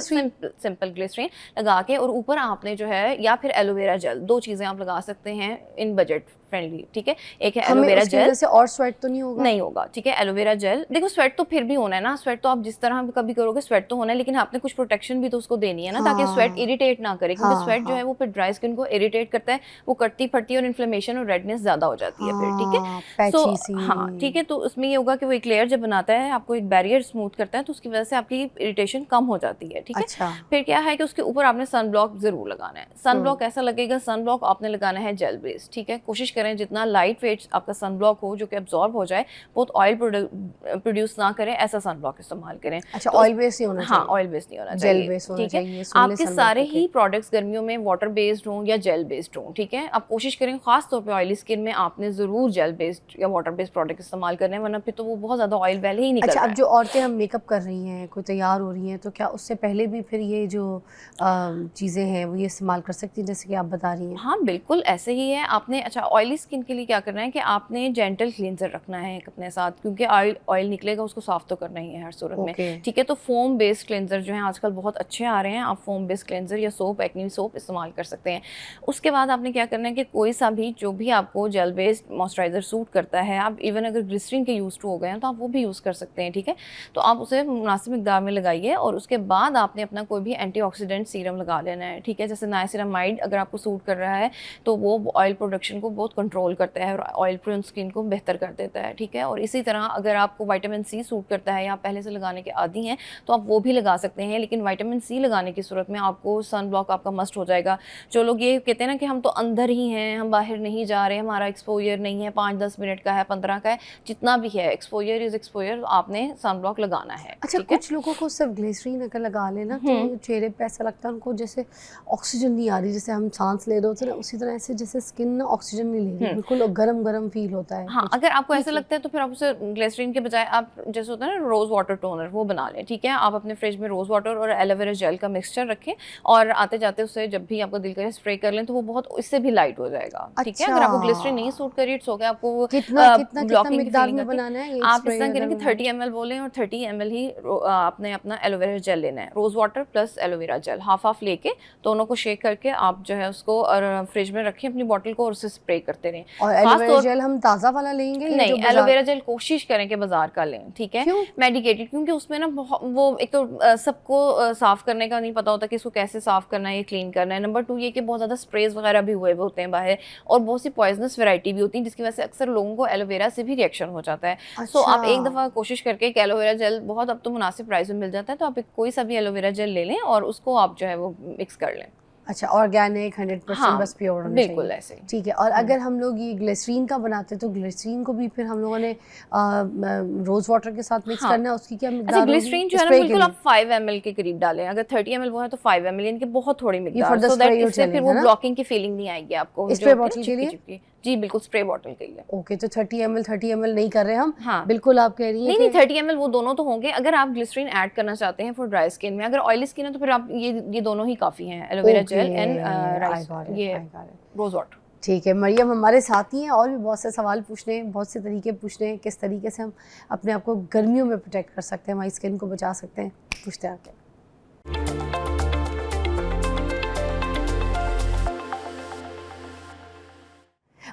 सिंपल ग्लिसरीन लगा के, और ऊपर आपने जो है या फिर एलोवेरा जेल, 2 चीज़ें आप लगा सकते हैं इन बजट फ्रेंडली, ठीक है। एक है एलोवेरा जेल, से और स्वेट तो नहीं होगा? नहीं होगा, ठीक है। एलोवेरा जेल, देखो स्वेट तो फिर भी होना है ना, स्वेट तो आप जिस तरह कभी करोगे स्वेट तो होना है, लेकिन आपने कुछ प्रोटेक्शन भी तो उसको देनी है ना, ताकि स्वेट इरिटेट ना करे, क्योंकि स्वेट जो है वो फिर ड्राई स्किन को इरिटेट करता है, वो कटती फटती और इन्फ्लेमेशन और रेडनेस ज़्यादा हो जाती है फिर, ठीक है। सो हाँ ठीक है, तो उसमें ये होगा कि वो एक लेयर जब बनाता है, आपको एक बैरियर स्मूथ करता है, तो उसकी वजह से आपकी इरिटेशन कम हो जाती है, ठीक है। फिर क्या है कि उसके ऊपर आपने सन ब्लॉक जरूर लगाना है। सन ब्लॉक कैसा लगेगा, सन ब्लॉक आपने लगाना है जेल बेस्ड, ठीक है। कोशिश करें जितना लाइट वेट आपका सन ब्लॉक हो, जो कि एब्जॉर्ब हो जाए, बहुत ऑयल प्रोड्यूस ना करें, ऐसा सन ब्लॉक इस्तेमाल करें। अच्छा, ऑयल बेस्ड नहीं होना चाहिए? हाँ, ऑयल बेस्ड नहीं होना चाहिए, जेल बेस्ड होना चाहिए। आपके सारे ही प्रोडक्ट्स गर्मियों में वाटर बेस्ड हों या जेल बेस्ड हों, ठीक है। आप कोशिश करें, खास तौर पे ऑयली स्किन में आपने ज़रूर जेल बेस्ड या वाटर बेस्ड प्रोडक्ट इस्तेमाल करने हैं, वरना फिर तो वो बहुत ज़्यादा ऑयल पहले ही निकल रहा है। अब जो औरतें हम मेकअप कर रही हैं, कोई तैयार हो रही हैं, तो क्या उससे पहले भी फिर ये जो चीज़ें हैं वो ये इस्तेमाल कर सकती हैं जैसे कि आप बता रही हैं? हाँ बिल्कुल ऐसे ही है। आपने अच्छा ऑयली स्किन के लिए क्या करना है कि आपने जेंटल क्लींजर रखना है अपने साथ, क्योंकि ऑयल निकलेगा, उसको साफ़ तो करना ही है हर सूरत में, ठीक है। तो फोम बेस्ड क्लींजर जो है आजकल बहुत अच्छे आ रहे हैं, आप फोम बेस्ड क्लींजर या सोप, एक्नी सोप इस्तेमाल कर सकते हैं। उसके बाद आपने क्या करना है कि कोई सा भी जो भी आपको जेल बेस्ड मॉइस्चराइज़र सूट करता है, आप इवन अगर ग्लिसरीन के यूज़ टू हो गए हैं तो आप वो भी यूज़ कर सकते हैं, ठीक है। तो आप उसे मुनासिब मिकदार में लगाइए, और उसके बाद आपने अपना कोई भी एंटीऑक्सीडेंट सीरम लगा लेना है, ठीक है। जैसे नाइसिनामाइड अगर आपको सूट कर रहा है तो वो ऑयल प्रोडक्शन को बहुत कंट्रोल करता है और ऑयल प्रोन स्किन को बेहतर कर देता है, ठीक है। और इसी तरह अगर आपको विटामिन सी सूट करता है या आप पहले से लगाने के आदी हैं तो आप वो भी लगा सकते हैं, लेकिन विटामिन सी लगाने की सूरत में आपको सन ब्लॉक आपका मस्ट हो जाएगा। जो लोग ये कहते हैं ना कि हम तो अंदर ही हैं, हम बाहर नहीं जा रहे, हमारा एक्सपोजर नहीं है, 5-10 मिनट का है, 15 का है, जितना भी है, एक्सपोजर इज एक्सपोजर, आपने सन ब्लॉक लगाना है। अच्छा, कुछ लोगों को सिर्फ ग्लिसरीन अगर लगा लेना तो चेहरे पे ऐसा लगता है उनको जैसे ऑक्सीजन नहीं आ रही, जैसे हम सांस ले रहे होते हैं ना, उसी तरह ऐसे जैसे स्किन ना ऑक्सीजन नहीं ले रही, बिल्कुल गरम गरम फील होता है। हाँ, अगर आपको ऐसा लगता है तो फिर आप उसे ग्लिसरीन के बजाय आप जैसे होता है ना रोज़ वाटर टोनर, वो बना लें, ठीक है। आप अपने फ्रिज में रोज़ वाटर और एलोवेरा जेल का मिक्सचर रखें, और आते जाते उससे जब भी आपको दिल करे स्प्रे कर लें, तो वो बहुत इससे भी लाइट हो जाएगा, ठीक है। अगर आपको ग्लिसरीन नहीं सूट करी, इट्स ओके, आपको कितना मिकदार में बनाना है? आप इस तरह करें कि 30 ml बोलें, और 30 ml ही आपने अपना एलोवेरा जेल लेना है, rose water plus aloe vera gel half लेके दोनों को शेक करके आप जो है उसको और फ्रिज में रखें अपनी बॉटल को, और उसे स्प्रे करते रहें। और एलोवेरा जेल हम ताज़ा वाला लेंगे? नहीं, एलोवेरा जेल कोशिश करें कि बाजार का लें, ठीक है, मेडिकेटेड, क्योंकि उसमें ना वो एक तो सबको साफ़ करने का नहीं पता होता कि इसको कैसे साफ़ करना है, क्लीन करना है। नंबर 2 ये कि बहुत ज़्यादा स्प्रेज वगैरह भी हुए होते हैं बाहर, और बहुत सी पॉइजनस वैरायटी भी होती है, जिसकी वजह से अक्सर लोगों को एलोवेरा से भी रिएक्शन हो जाता है। सो आप एक दफ़ा कोशिश करके एक एलोवेरा जेल बहुत अब तो मुनासिब प्राइस में मिल जाता है, तो आप कोई सा भी एलोवेरा जेल ले लें और उसको आप जो है वो मिक्स कर लें। अच्छा, ऑर्गेनिक 100% हाँ, बस प्योर होना बिल्कुल चाहिए। ऐसे ही। ठीक है। और अगर हम लोग ये ग्लिसरीन का बनाते हैं तो ग्लिसरीन को भी फिर हम लोगों ने रोज वाटर के साथ मिक्स हाँ, करना है, उसकी क्या अच्छा मिकदार ग्लिसरीन होगी जो है ना स्प्रे के बिल्कुल लिए? आप 5 ml के करीब डालें, अगर 30 ml वो है तो 5 ml, यानी कि बहुत थोड़ी ये मिकदार, for the so that spray इससे फिर यूटिलिटी वो है ना, ब्लॉकिंग की फीलिंग नहीं आएगी आपको, जो स्प्रे होती है बॉटल ना के लिए? चिपकी। जी बिल्कुल, स्प्रे बॉटल के लिए। ओके, तो 30 ml नहीं कर रहे हम, हाँ, बिल्कुल आप कह रही हैं नहीं कि नहीं 30 ml वो दोनों तो होंगे। अगर आप ग्लिसरीन ऐड करना चाहते हैं फॉर ड्राई स्किन में, अगर ऑयली स्किन है तो फिर आप ये दोनों ही काफ़ी हैं, aloe vera okay, gel and I rice, got it, ये I got it. Rose water. ठीक है, मरियम हमारे साथ ही हैं, और भी बहुत से सवाल पूछने हैं, बहुत से तरीके पूछने हैं, किस तरीके से हम अपने आप को गर्मियों में प्रोटेक्ट कर सकते हैं, हमारी स्किन को बचा सकते हैं, पूछते हैं आके।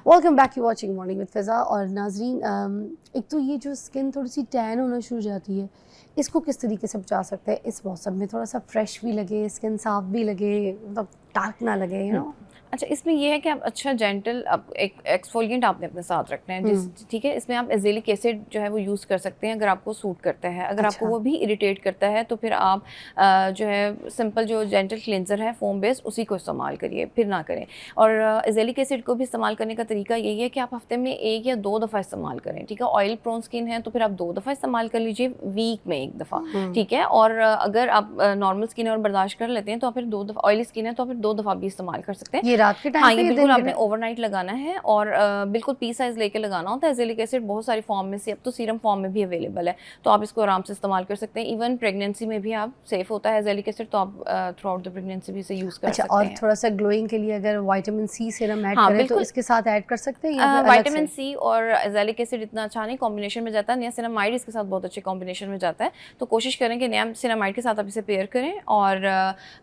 Welcome back, you watching morning with Fiza. और नाजरीन, एक तो ये जो स्किन थोड़ी सी टैन होना शुरू हो जाती है, इसको किस तरीके से बचा सकते हैं इस मौसम में, थोड़ा सा फ्रेश भी लगे, स्किन साफ भी लगे, मतलब डार्क ना लगे, यू नो? अच्छा, इसमें ये है कि आप अच्छा जेंटल आप एक एक्सफोलिएंट आपने अपने साथ रखना है, जिस ठीक है, इसमें आप एजेलिक एसिड जो है वो यूज़ कर सकते हैं अगर आपको सूट करता है। अगर आपको अच्छा। वो भी इरिटेट करता है तो फिर आप जो है सिंपल जो जेंटल क्लिनजर है फोम बेस्ड, उसी को इस्तेमाल करिए, फिर ना करें। और एजेलिक एसिड को भी इस्तेमाल करने का तरीका यही है कि आप हफ्ते में 1 या 2 दफ़ा इस्तेमाल करें, ठीक है। ऑयल प्रोन स्किन है तो फिर आप 2 दफ़ा इस्तेमाल कर लीजिए, वीक में 1 दफ़ा, ठीक है। और अगर आप नॉर्मल स्किन है और बर्दाश्त कर लेते हैं तो आप फिर 2 दफ़ा, ऑयली स्किन है तो आप फिर 2 दफ़ा भी इस्तेमाल कर सकते हैं। ये रात के टाइम हाँ, पे ये या बिल्कुल दिन के आपने टाइम? ओवरनाइट लगाना है, और बिल्कुल पी साइज़ लेके लगाना होता है। एजेलिक एसिड बहुत सारी फॉर्म में से, अब तो सीरम फॉर्म में भी अवेलेबल है, तो आप इसको आराम से इस्तेमाल कर सकते हैं। इवन प्रेगनेंसी में भी आप सेफ होता है एजेलिक एसिड, तो आप थ्रू आउट द प्रेगनेंसी भी इसे यूज़ कर अच्छा, सकते और हैं। थोड़ा सा ग्लोइंग के लिए अगर विटामिन सी सीरम ऐड हाँ, करें तो बिल्कुल। इसके साथ ऐड कर सकते हैं या फिर अलग विटामिन से? सी और एजेलिक एसिड इतना अच्छा नहीं कॉम्बिनेशन में जाता है, नियासिनामाइड इसके साथ बहुत अच्छे कॉम्बिनेशन में जाता है, तो कोशिश करें कि नियासिनामाइड के साथ आप इसे पेयर करें। और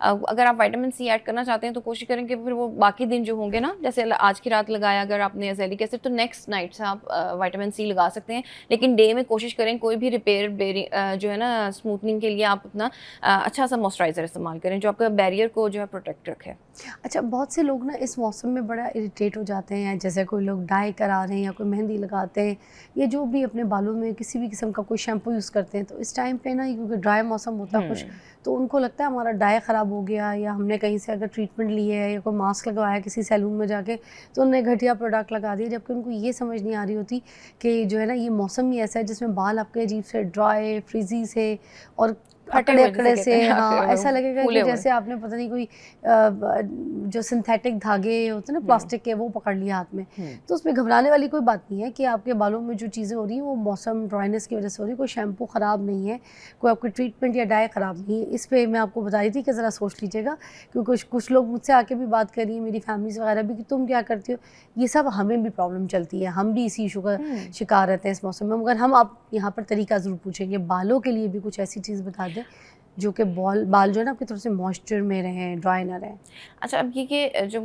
अगर आप विटामिन सी ऐड करना चाहते हैं तो कोशिश करें कि फिर वो बाकी दिन जो होंगे ना, जैसे आज की रात लगाया अगर आपने एजेलिक एसिड, तो नेक्स्ट नाइट से आप विटामिन सी लगा सकते हैं। लेकिन डे में कोशिश करें कोई भी रिपेयर जो है ना स्मूथनिंग के लिए आप अपना अच्छा सा मॉइस्चराइज़र इस्तेमाल करें जो आपका बैरियर को जो है प्रोटेक्ट रखे। अच्छा, बहुत से लोग ना इस मौसम में बड़ा इरिटेट हो जाते हैं, जैसे कोई लोग डाई करा रहे हैं या कोई मेहंदी लगाते हैं या जो भी अपने बालों में किसी भी किस्म का कोई शैम्पू यूज़ करते हैं, तो इस टाइम पे ना क्योंकि ड्राई मौसम होता है कुछ, तो उनको लगता है हमारा डाई ख़राब हो गया, या हमने कहीं से अगर ट्रीटमेंट ली है या कोई मास्क लगवाया किसी सैलून में जाके तो उन्होंने घटिया प्रोडक्ट लगा दिया, जबकि उनको ये समझ नहीं आ रही होती कि जो है ना ये मौसम ही ऐसा है जिसमें बाल आपके अजीब से ड्राई, फ्रिजी से और फटे अकड़े हुए अकड़े जिसे से, कहते हैं, हाँ, अकड़े ऐसा हुए, लगेगा फूले कि हुए। जैसे आपने पता नहीं कोई जो सिंथेटिक धागे होते हैं ना प्लास्टिक के, वो पकड़ लिया हाथ में। तो उसमें घबराने वाली कोई बात नहीं है कि आपके बालों में जो चीज़ें हो रही हैं वो मौसम ड्राइनेस की वजह से हो रही है, कोई शैम्पू ख़राब नहीं है, कोई आपकी ट्रीटमेंट या डाई ख़राब नहीं है। इस पे मैं आपको बता रही थी कि ज़रा सोच लीजिएगा, क्योंकि कुछ लोग मुझसे आके भी बात कर रही हैं, मेरी फैमिलीज़ वगैरह भी, कि तुम क्या करती हो। ये सब हमें भी प्रॉब्लम चलती है, हम भी इसी इशू का शिकार रहते हैं इस मौसम में, मगर हम आप यहाँ पर तरीका ज़रूर पूछेंगे। बालों के लिए भी कुछ ऐसी चीज़ बता दें जो कि बाल जो है ना आपके थोड़े से मॉइस्चर में रहें, ड्राई ना रहें। अच्छा, अब ये कि जो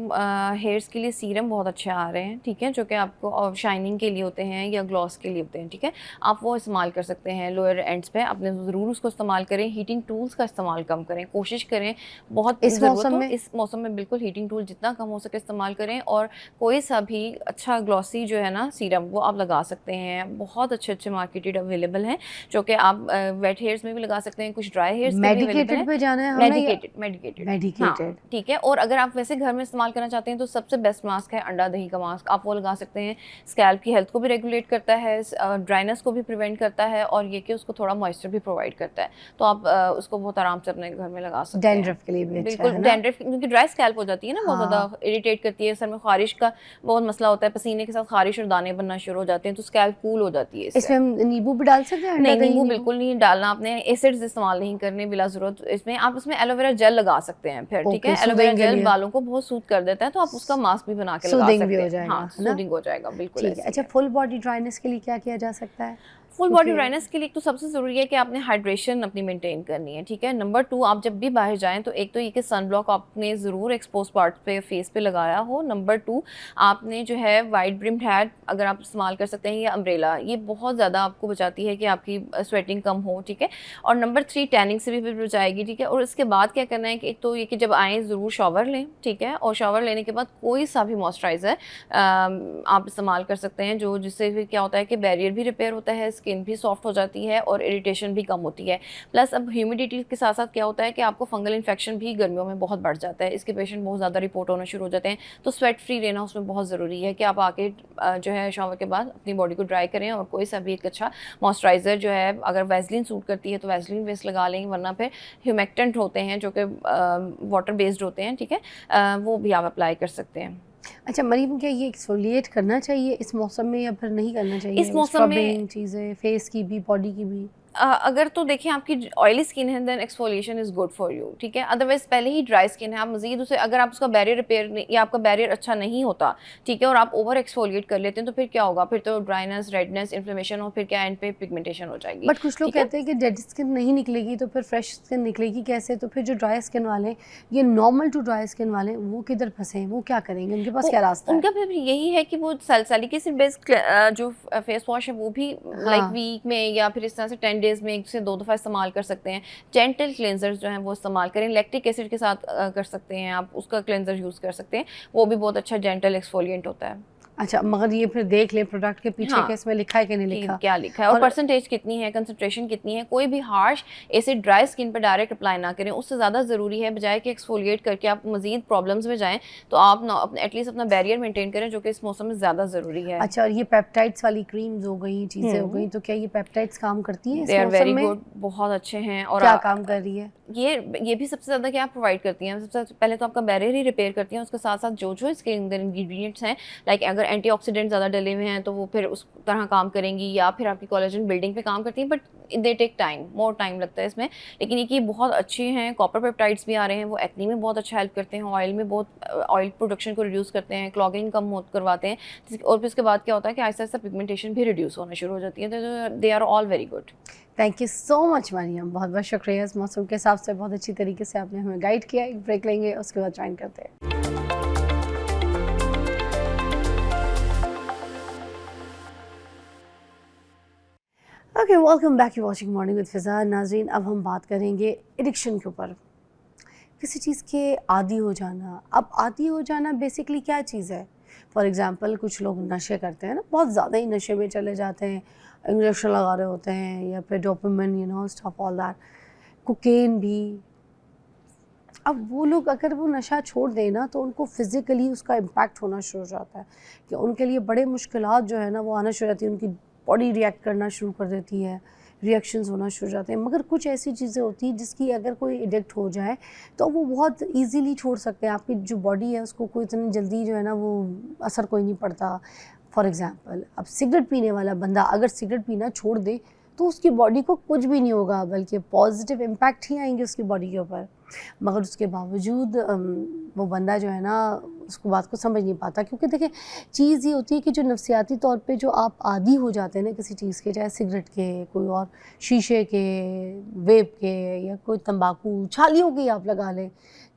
हेयर्स के लिए सीरम बहुत अच्छे आ रहे हैं, ठीक है, जो कि आपको शाइनिंग के लिए होते हैं या ग्लॉस के लिए होते हैं, ठीक है, आप वो इस्तेमाल कर सकते हैं लोअर एंड्स पे। आपने ज़रूर उसको इस्तेमाल करें, हीटिंग टूल्स का इस्तेमाल कम करें, कोशिश करें बहुत इस मौसम में? इस मौसम में बिल्कुल हीटिंग टूल जितना कम हो सके इस्तेमाल करें। और कोई सा भी अच्छा ग्लॉसी जो है ना सीरम वो आप लगा सकते हैं, बहुत अच्छे अच्छे मार्केटेड अवेलेबल हैं जो कि आप वेट हेयर्स में भी लगा सकते हैं, कुछ ड्राई हेयर्स के भी अवेलेबल मेडिकेटेड पे हैं। जाना है हमने मेडिकेटेड मेडिकेटेड? ठीक है। और अगर आप वैसे घर में इस्तेमाल करना चाहते हैं तो सबसे बेस्ट मास्क है अंडा दही का मास्क, आप वो लगा सकते हैं। स्कैल्प की हेल्थ को भी रेगुलेट करता है, ड्राइनेस को भी प्रिवेंट करता है, और ये कि उसको थोड़ा मॉइस्चर भी प्रोवाइड करता है, तो आप उसको बहुत आराम से अपने घर में लगा सकते हैं। डैंड्रफ के लिए भी अच्छा बिल्कुल, है ना? डैंड्रफ क्योंकि ड्राई स्कैल्प हो जाती है ना, बहुत हाँ। ज़्यादा इरिटेट करती है, सर में खारिश का बहुत मसला होता है, पसीने के साथ खारिश और दाने बनना शुरू हो जाते हैं, तो स्कैल्प कूल हो जाती है इससे। इसमें हम नींबू भी डाल सकते हैं? अंडा नहीं, दही नींबू बिल्कुल नहीं डालना, आपने एसिड्स इस्तेमाल नहीं करने बिला ज़रूरत। इसमें आप इसमें एलोवेरा जेल लगा सकते हैं फिर, ठीक है। ओके, एलोवेरा सूदिंग के जेल लिए। बालों को बहुत सूद कर देता है, तो आप उसका मास्क भी बना के लगा सूदिंग सकते भी हो हैं। जाएगा, हाँ, है ना? सूदिंग हो जाएगा, बिल्कुल ठीक ऐसे है। ही अच्छा, है। फुल बॉडी ड्राइनेस के लिए क्या किया जा सकता है? फुल बॉडी क्योंकि ड्राइनेस के लिए तो सबसे ज़रूरी है कि आपने हाइड्रेशन अपनी मेंटेन करनी है, ठीक है। नंबर 2, आप जब भी बाहर जाएं तो एक तो ये कि सन ब्लॉक आपने ज़रूर एक्सपोज पार्ट पे फेस पे लगाया हो। नंबर 2, आपने जो है वाइड ब्रिम्ड हैट अगर आप इस्तेमाल कर सकते हैं, या अम्ब्रेला, ये बहुत ज़्यादा आपको बचाती है कि आपकी स्वेटिंग कम हो, ठीक है। और नंबर 3, टैनिंग से भी बचाएगी, ठीक है। और इसके बाद क्या करना है कि एक तो ये कि जब आएँ ज़रूर शावर लें, ठीक है, और शावर लेने के बाद कोई सा भी मॉइस्चराइज़र आप इस्तेमाल कर सकते हैं, जो जिससे फिर क्या होता है कि बैरियर भी रिपेयर होता है स्किन भी सॉफ्ट हो जाती है और इरिटेशन भी कम होती है। प्लस अब ह्यूमिडिटी के साथ साथ क्या होता है कि आपको फंगल इन्फेक्शन भी गर्मियों में बहुत बढ़ जाता है, इसके पेशेंट बहुत ज़्यादा रिपोर्ट होना शुरू हो जाते हैं। तो स्वेट फ्री रहना उसमें बहुत ज़रूरी है कि आप आके जो है शावर के बाद अपनी बॉडी को ड्राई करें और कोई सा भी एक अच्छा मॉइस्चराइज़र जो है, अगर वैसलीन सूट करती है तो वैसलीन बेस लगा लें, वरना फिर ह्यूमेक्टेंट होते हैं जो कि वाटर बेस्ड होते हैं, ठीक है, वो भी आप अप्लाई कर सकते हैं। अच्छा मरीम, क्या ये एक्सफोलिएट करना चाहिए इस मौसम में या फिर नहीं करना चाहिए? इस मौसम में स्क्रबिंग चीज़ें फेस की भी, बॉडी की भी? अगर तो देखिए आपकी ऑयली स्किन है then exfoliation is good for you, ठीक है। अदरवाइज पहले ही ड्राई स्किन है, आप मजीद उसे, अगर आप उसका बैरियर रिपेयर या आपका बैरियर अच्छा नहीं होता, ठीक है, और आप ओवर एक्सफोलिएट कर लेते हैं तो फिर क्या होगा, फिर तो ड्राइनेस, रेडनेस, इन्फ्लेमेशन और फिर क्या एंड पे पिगमेंटेशन हो जाएगी। बट कुछ लोग कहते हैं कि डेड स्किन नहीं निकलेगी तो फिर फ्रेश स्किन निकलेगी कैसे? तो फिर जो ड्राई स्किन वाले, ये नॉर्मल टू ड्राई स्किन वाले, वो किधर फंसे हैं? वो क्या करेंगे? उनके पास क्या रास्ता है? उनका फिर यही है कि वो सैलिसिलिक एसिड बेस्ड जो फेस वॉश है वो भी लाइक वीक में या फिर इस तरह से 10 डेज में 1 से 2 दफ़ा इस्तेमाल कर सकते हैं। जेंटल क्लेंजर्स जो हैं वो इस्तेमाल करें, लैक्टिक एसिड के साथ कर सकते हैं आप, उसका क्लेंजर यूज़ कर सकते हैं, वो भी बहुत अच्छा जेंटल एक्सफोलिएंट होता है। अच्छा, मगर ये फिर देख लें प्रोडक्ट के पीछे हाँ, कि इसमें लिखा है कि नहीं लिखा, क्या लिखा है और परसेंटेज कितनी है, कंसंट्रेशन कितनी है। कोई भी हार्श एसिड ड्राई स्किन पर डायरेक्ट अप्लाई ना करें, उससे ज़्यादा ज़रूरी है बजाय कि एक्सफोलिएट करके आप मजीद प्रॉब्लम्स में जाएं, तो आप एटलीस्ट अपना बैरियर मेंटेन करें, जो कि इस मौसम में ज़्यादा ज़रूरी है। अच्छा, और ये पेप्टाइड्स वाली क्रीम्स हो गई, चीज़ें हो गई, तो क्या ये पेप्टाइड्स काम करती हैं इस दे आर मौसम वेरी में? गुड, बहुत अच्छे हैं। और क्या काम कर रही है? ये भी सबसे ज़्यादा क्या प्रोवाइड करती हैं, सबसे पहले तो आपका बैरियर ही रिपेयर करती हैं, उसके साथ साथ जो इसके अंदर इंग्रेडिएंट्स हैं, लाइक अगर एंटीऑक्सीडेंट ज़्यादा डले हुए हैं तो वो फिर उस तरह काम करेंगी, या फिर आपकी कोलेजन बिल्डिंग पे काम करती हैं, but they take time, more time लगता है इसमें। लेकिन ये कि बहुत अच्छे हैं। कॉपर पेप्टाइड्स भी आ रहे हैं, वो एक्ने में बहुत अच्छा हेल्प करते हैं, ऑयल में बहुत ऑयल प्रोडक्शन को रिड्यूस करते हैं, क्लॉगिंग कम करवाते हैं, और फिर उसके बाद क्या होता है कि आहिस्ता आहिस्ता पिगमेंटेशन भी रिड्यूस होना शुरू हो जाती है। तो they are all very good. Thank you so much Mariam, बहुत बहुत शुक्रिया। इस मौसम के हिसाब से बहुत अच्छी तरीके से आपने हमें गाइड किया। एक ब्रेक लेंगे, उसके बाद ज्वाइन करते हैं। Okay, welcome back, you watching morning with Fiza. Nazreen, अब हम बात करेंगे एडिक्शन के ऊपर, किसी चीज़ के आदी हो जाना। अब आदी हो जाना बेसिकली क्या चीज़ है? फॉर एग्ज़ाम्पल, कुछ लोग नशे करते हैं ना, बहुत ज़्यादा ही नशे में चले जाते हैं, इंजेक्शन लगा रहे होते हैं, या फिर dopamine, you know, stuff all that, cocaine भी। अब वो लोग अगर वो नशा छोड़ दें ना, तो उनको फिज़िकली उसका इम्पैक्ट होना शुरू हो जाता है कि उनके लिए बड़े मुश्किलात जो है ना वो आना शुरू हो जाती है, उनकी बॉडी रिएक्ट करना शुरू कर देती है, रिएक्शंस होना शुरू हो जाते हैं। मगर कुछ ऐसी चीज़ें होती हैं जिसकी अगर कोई एडिक्ट हो जाए तो वो बहुत इजीली छोड़ सकते हैं। आपकी जो बॉडी है उसको कोई इतनी जल्दी जो है ना वो असर कोई नहीं पड़ता। फॉर एग्ज़ाम्पल, अब सिगरेट पीने वाला बंदा अगर सिगरेट पीना छोड़ दे तो उसकी बॉडी को कुछ भी नहीं होगा, बल्कि पॉजिटिव इम्पैक्ट ही आएंगे उसकी बॉडी के ऊपर। मगर उसके बावजूद वो बंदा जो है ना उसको बात को समझ नहीं पाता, क्योंकि देखिए चीज़ ये होती है कि जो नफसियाती तौर पे जो आप आदी हो जाते हैं ना किसी चीज़ के, चाहे सिगरेट के, कोई और शीशे के, वेप के, या कोई तंबाकू, छालियों की आप लगा लें,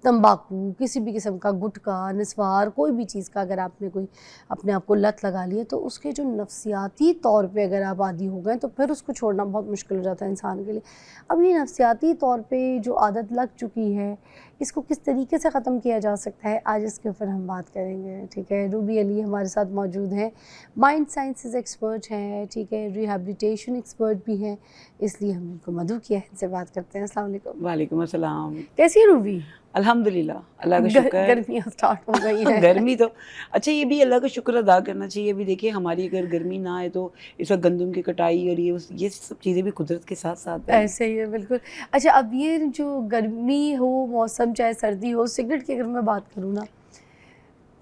तंबाकू, किसी भी किस्म का, गुटखा, निस्वार, कोई भी चीज़ का अगर आपने कोई अपने आप को लत लगा ली है, तो उसके जो नफसियाती तौर पे अगर आप आदी हो गए तो फिर उसको छोड़ना बहुत मुश्किल हो जाता है इंसान के लिए। अब ये नफसियाती तौर पे जो आदत लग चुकी है, इसको किस तरीके से ख़त्म किया जा सकता है, आज इसके ऊपर हम बात करेंगे। ठीक है, रूबी अली हमारे साथ मौजूद हैं, माइंड साइंसेस एक्सपर्ट हैं, ठीक है, रिहैबिलिटेशन एक्सपर्ट भी हैं, इसलिए हमने उनको मधु किया है, इनसे बात करते हैं। अस्सलाम वालेकुम। वालेकुम अस्सलाम। कैसी है रूबी? अल्हम्दुलिल्लाह, अल्लाह का शुक्र है। गर्मियाँ स्टार्ट हो गई है। गर्मी तो अच्छा, ये भी अल्लाह का शुक्र अदा करना चाहिए। अभी देखिए हमारी अगर गर्मी ना आए तो इस वक्त गंदम की कटाई और ये सब चीज़ें भी कुदरत के साथ साथ हैं। ऐसे ही है, बिल्कुल। अच्छा, अब ये जो गर्मी हो मौसम, चाहे सर्दी हो, सिगरेट की अगर मैं बात करूँ ना,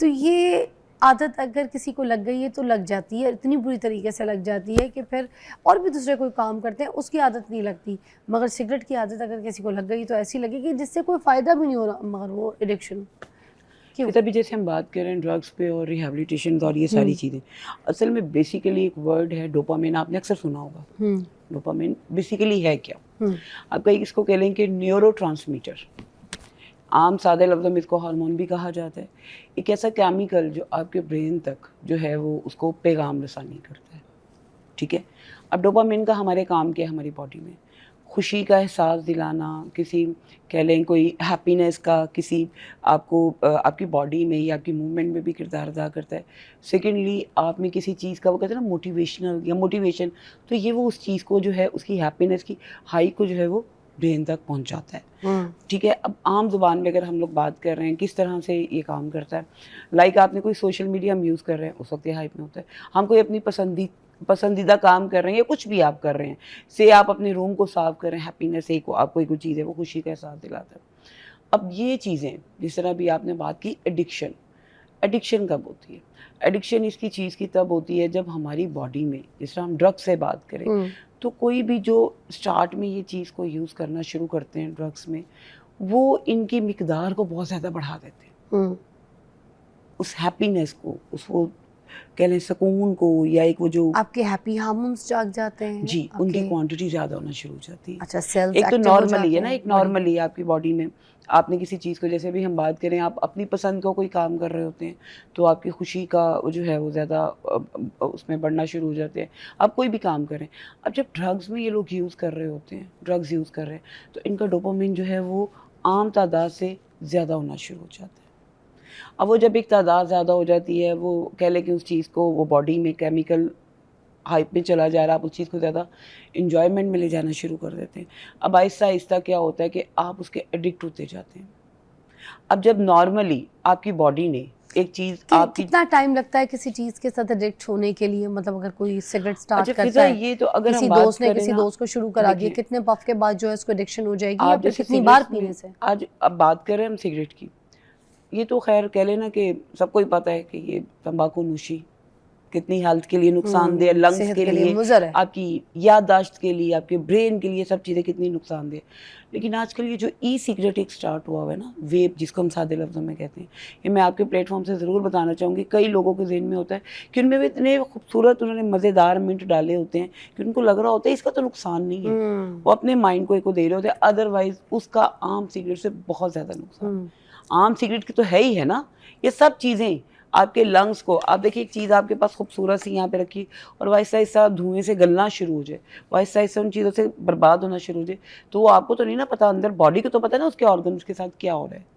तो ये आदत अगर किसी को लग गई है तो लग जाती है, इतनी बुरी तरीके से लग जाती है कि फिर और भी दूसरे कोई काम करते हैं उसकी आदत नहीं लगती। मगर सिगरेट की आदत अगर किसी को लग गई तो ऐसी लगेगी जिससे कोई फ़ायदा भी नहीं हो रहा, मगर वो एडिक्शन क्यों? तभी जैसे हम बात कर रहे हैं ड्रग्स पे और रिहैबिलिटेशन और ये सारी चीज़ें, असल में बेसिकली एक वर्ड है डोपामिन, आपने अक्सर सुना होगा। डोपामिन बेसिकली है क्या? आप कहीं इसको कह लें कि न्यूरोट्रांसमीटर, आम सादे लफ्ज़ों में इसको हार्मोन भी कहा जाता है। एक ऐसा केमिकल जो आपके ब्रेन तक जो है वो उसको पैगाम रसानी करता है। ठीक है, अब डोपामिन का हमारे काम क्या है हमारी बॉडी में? खुशी का एहसास दिलाना, किसी कह लें कोई हैप्पीनेस का, किसी आपको आपकी बॉडी में या आपकी मूवमेंट में भी किरदार अदा करता है। सेकेंडली आप में किसी चीज़ का वो कहते हैं ना मोटिवेशनल या मोटिवेशन, तो ये वो उस चीज़ को जो है उसकी हैप्पीनेस की हाई को जो है वो ब्रेन तक पहुंचाता है। ठीक है, अब आम ज़ुबान में अगर हम लोग बात कर रहे हैं किस तरह से ये काम करता है, लाइक आपने कोई सोशल मीडिया हम यूज़ कर रहे हैं, उस वक्त ये हाइप में होता है। हम कोई अपनी पसंदीदा काम कर रहे हैं या कुछ भी आप कर रहे हैं, से आप अपने रूम को साफ कर रहे हैं, हैप्पीनेस एक आपको कोई चीज़ है वो खुशी का एहसास दिलाता है। अब ये चीज़ें जिस तरह भी आपने बात की एडिक्शन कब होती है? एडिक्शन इसकी चीज़ की तब होती है जब हमारी बॉडी में, जिस तरह हम ड्रग्स से बात करें, तो कोई भी जो स्टार्ट में ये चीज़ को यूज़ करना शुरू करते हैं ड्रग्स में, वो इनकी मिकदार को बहुत ज़्यादा बढ़ा देते हैं। उस हैप्पीनेस को, उस वो कह लें सुकून को, या एक वो जो आपके हैप्पी हार्मोन्स जाग जाते हैं जी, उनकी क्वांटिटी ज़्यादा होना शुरू हो जाती है। अच्छा, सेल्स एक तो एक्टिव हो नॉर्मली है ना, जाते एक नॉर्मली आपकी बॉडी में आपने किसी चीज़ को, जैसे भी हम बात करें, आप अपनी पसंद का कोई काम कर रहे होते हैं तो आपकी खुशी का वो जो है वो ज़्यादा उसमें बढ़ना शुरू हो जाते हैं। आप कोई भी काम करें, अब जब ड्रग्स में ये लोग यूज़ कर रहे होते हैं, ड्रग्स यूज़ कर रहे हैं, तो इनका डोपामिन जो है वो आम तादाद से ज़्यादा होना शुरू हो जाता है। अब वो जब एक तादाद ज़्यादा हो जाती है, वो कह लें कि उस चीज़ को वो बॉडी में केमिकल हाइप में चला जा रहा है, आप उस चीज़ को ज़्यादा इन्जॉयमेंट में ले जाना शुरू कर देते हैं। अब आहिस्ता आहिस्ता क्या होता है कि आप उसके एडिक्ट होते जाते हैं। अब जब नॉर्मली आपकी बॉडी ने एक चीज़ आपकी, कितना टाइम लगता है किसी चीज़ के साथ एडिक्ट होने के लिए? मतलब अगर कोई सिगरेट स्टार्ट अच्छा, करता है, ये तो अगर किसी हम बात दोस्त ने करें किसी ना, दोस्त को शुरू करा दिया, कितने पफ के बाद जो है उसको एडिक्शन हो जाएगी, या आप फिर जैसे कितनी बार सिगरेट पीने से? आज अब बात करें हम सिगरेट की, ये तो खैर कह लेना कि सबको ही पता है कि ये तंबाकू नोशी कितनी हेल्थ के लिए नुकसानदेह, लंग्स सेहत के लिए, मुज़र है। आपकी याददाश्त के लिए, आपके ब्रेन के लिए, सब चीज़ें कितनी नुकसानदेह। लेकिन आजकल ये जो ई सिगरेट एक स्टार्ट हुआ है ना, वेप जिसको हम सादे लफ्ज़ों में कहते हैं, ये मैं आपके प्लेटफॉर्म से ज़रूर बताना चाहूँगी। कई लोगों के ज़हन में होता है कि उनमें भी इतने खूबसूरत उन्होंने मज़ेदार मिंट डाले होते हैं कि उनको लग रहा होता है इसका तो नुकसान नहीं है, वो अपने माइंड को एक को दे रहे होते हैं, अदरवाइज़ उसका आम सिगरेट से बहुत ज़्यादा नुकसान। आम सिगरेट की तो है ही है ना, ये सब चीज़ें आपके लंग्स को, आप देखिए एक चीज़ आपके पास खूबसूरत सी यहाँ पे रखी और वो आहिस्ता आहिस्ता धुएँ से गलना शुरू हो जाए, वो आहिस्ता आहिस्ता उन चीज़ों से बर्बाद होना शुरू हो जाए, तो वो आपको तो नहीं ना पता, अंदर बॉडी को तो पता है ना उसके ऑर्गन्स के साथ क्या हो रहा है।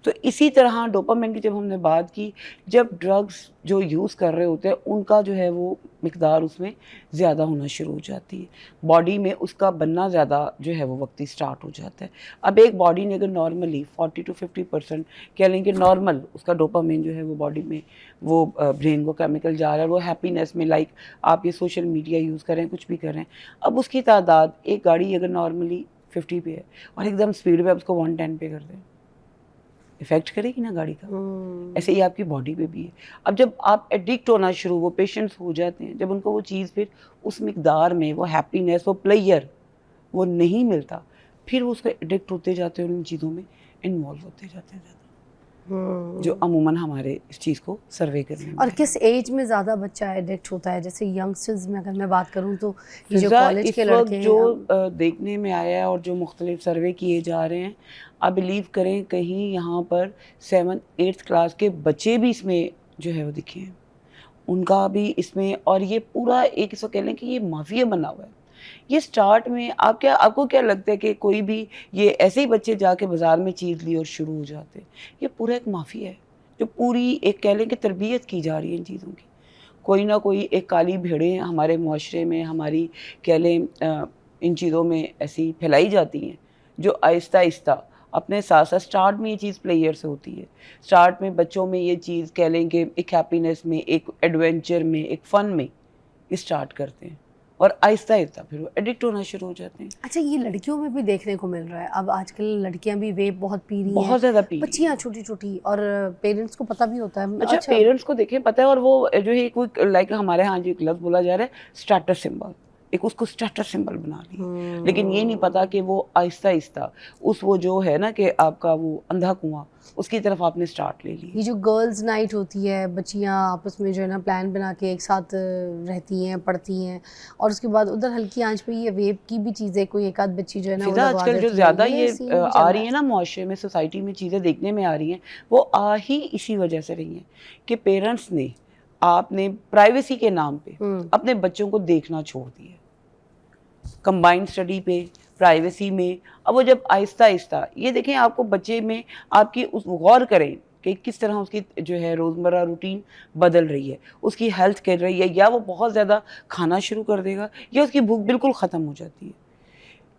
तो इसी तरह डोपामाइन की जब हमने बात की, जब ड्रग्स जो यूज़ कर रहे होते हैं उनका जो है वो मिकदार उसमें ज़्यादा होना शुरू हो जाती है, बॉडी में उसका बनना ज़्यादा जो है वो वक्ती स्टार्ट हो जाता है। अब एक बॉडी ने अगर नॉर्मली 40 to 50% कह लें कि नॉर्मल उसका डोपामाइन जो है वो बॉडी में वो ब्रेन को केमिकल जा रहा है, वो हैप्पीनेस में, लाइक आप ये सोशल मीडिया यूज़ करें, कुछ भी करें, अब उसकी तादाद, एक गाड़ी अगर नॉर्मली 50 पे है और एकदम स्पीड पे आप उसको 110 पे कर दें, इफेक्ट करेगी ना गाड़ी का। ऐसे ही आपकी बॉडी पे भी है। अब जब आप एडिक्ट होना शुरू, वो पेशेंट्स हो जाते हैं, जब उनको वो चीज़ फिर उस मिकदार में, वो हैप्पीनेस, वो प्लेयर वो नहीं मिलता, फिर वो उसको एडिक्ट होते जाते हैं, उन चीज़ों में इन्वॉल्व होते जाते हैं, जो अमूमन हमारे इस चीज़ को सर्वे करने में। और किस एज में ज़्यादा बच्चा एडिक्ट होता है? जैसे यंगस्टर्स में अगर मैं बात करूँ तो ये जो कॉलेज के लड़के हैं, जो देखने में आया है और जो मुख्तलिफ सर्वे किए जा रहे हैं, आप बिलीव करें कहीं यहाँ पर 7th-8th क्लास के बच्चे भी इसमें जो है वो दिखे हैं, उनका भी इसमें, और ये पूरा एक इसको कह लें कि ये माफिया बना हुआ है। ये स्टार्ट में आपको क्या लगता है कि कोई भी ये ऐसे ही बच्चे जाके बाज़ार में चीज़ ली और शुरू हो जाते हैं? ये पूरा एक माफिया है जो पूरी एक कह लें कि तरबियत की जा रही है इन चीज़ों की। कोई ना कोई एक काली भेड़ें हमारे मुआशरे में, हमारी कह लें इन चीज़ों में ऐसी फैलाई जाती हैं, जो आहिस्ता आहिस्ता अपने साथ साथ, स्टार्ट में ये चीज़ प्लेयर से होती है, स्टार्ट में बच्चों में ये चीज़ कह लें कि एक हैप्पीनेस में, एक एडवेंचर में, एक फ़न में स्टार्ट करते हैं और आहिस्ता आहिस्ता फिर वो एडिक्ट होना शुरू हो जाते हैं। अच्छा, ये लड़कियों में भी देखने को मिल रहा है। अब आजकल लड़कियां भी वेप बहुत पी रही हैं, बहुत ज़्यादा पी, बच्चियां छोटी छोटी, और पेरेंट्स को पता भी होता है। अच्छा, पेरेंट्स को देखें पता है, और वो जो है कोई लाइक हमारे यहाँ जो एक लफ्ज़ बोला जा रहा है स्टेटस सिंबल, एक उसको स्टेटस सिंबल बना लिया, लेकिन ये नहीं पता कि वो आहिस्ता आहिस्ता उस वो जो है ना कि आपका वो अंधा कुआं, उसकी तरफ आपने स्टार्ट ले ली। ये जो गर्ल्स नाइट होती है, बच्चियां आपस में जो है ना प्लान बना के एक साथ रहती हैं, पढ़ती हैं, और उसके बाद उधर हल्की आंच पे ये वेप की भी चीज़ें कोई एक आध बच्ची जो है ना वो लगवा आजकल जो देती है। ज़्यादा ये सीन भी चल आ रहा रही है ना मुआशरे में, सोसाइटी में चीज़ें देखने में आ रही हैं, वो आ ही इसी वजह से रही हैं कि पेरेंट्स ने, आपने प्राइवेसी के नाम पे अपने बच्चों को देखना छोड़ दिया। कंबाइंड स्टडी पे प्राइवेसी में। अब वो जब आहिस्ता आहिस्ता ये देखें, आपको बच्चे में आपकी उस गौर करें कि किस तरह उसकी जो है रोज़मर्रा रूटीन बदल रही है, उसकी हेल्थ कर रही है, या वो बहुत ज़्यादा खाना शुरू कर देगा या उसकी भूख बिल्कुल ख़त्म हो जाती है।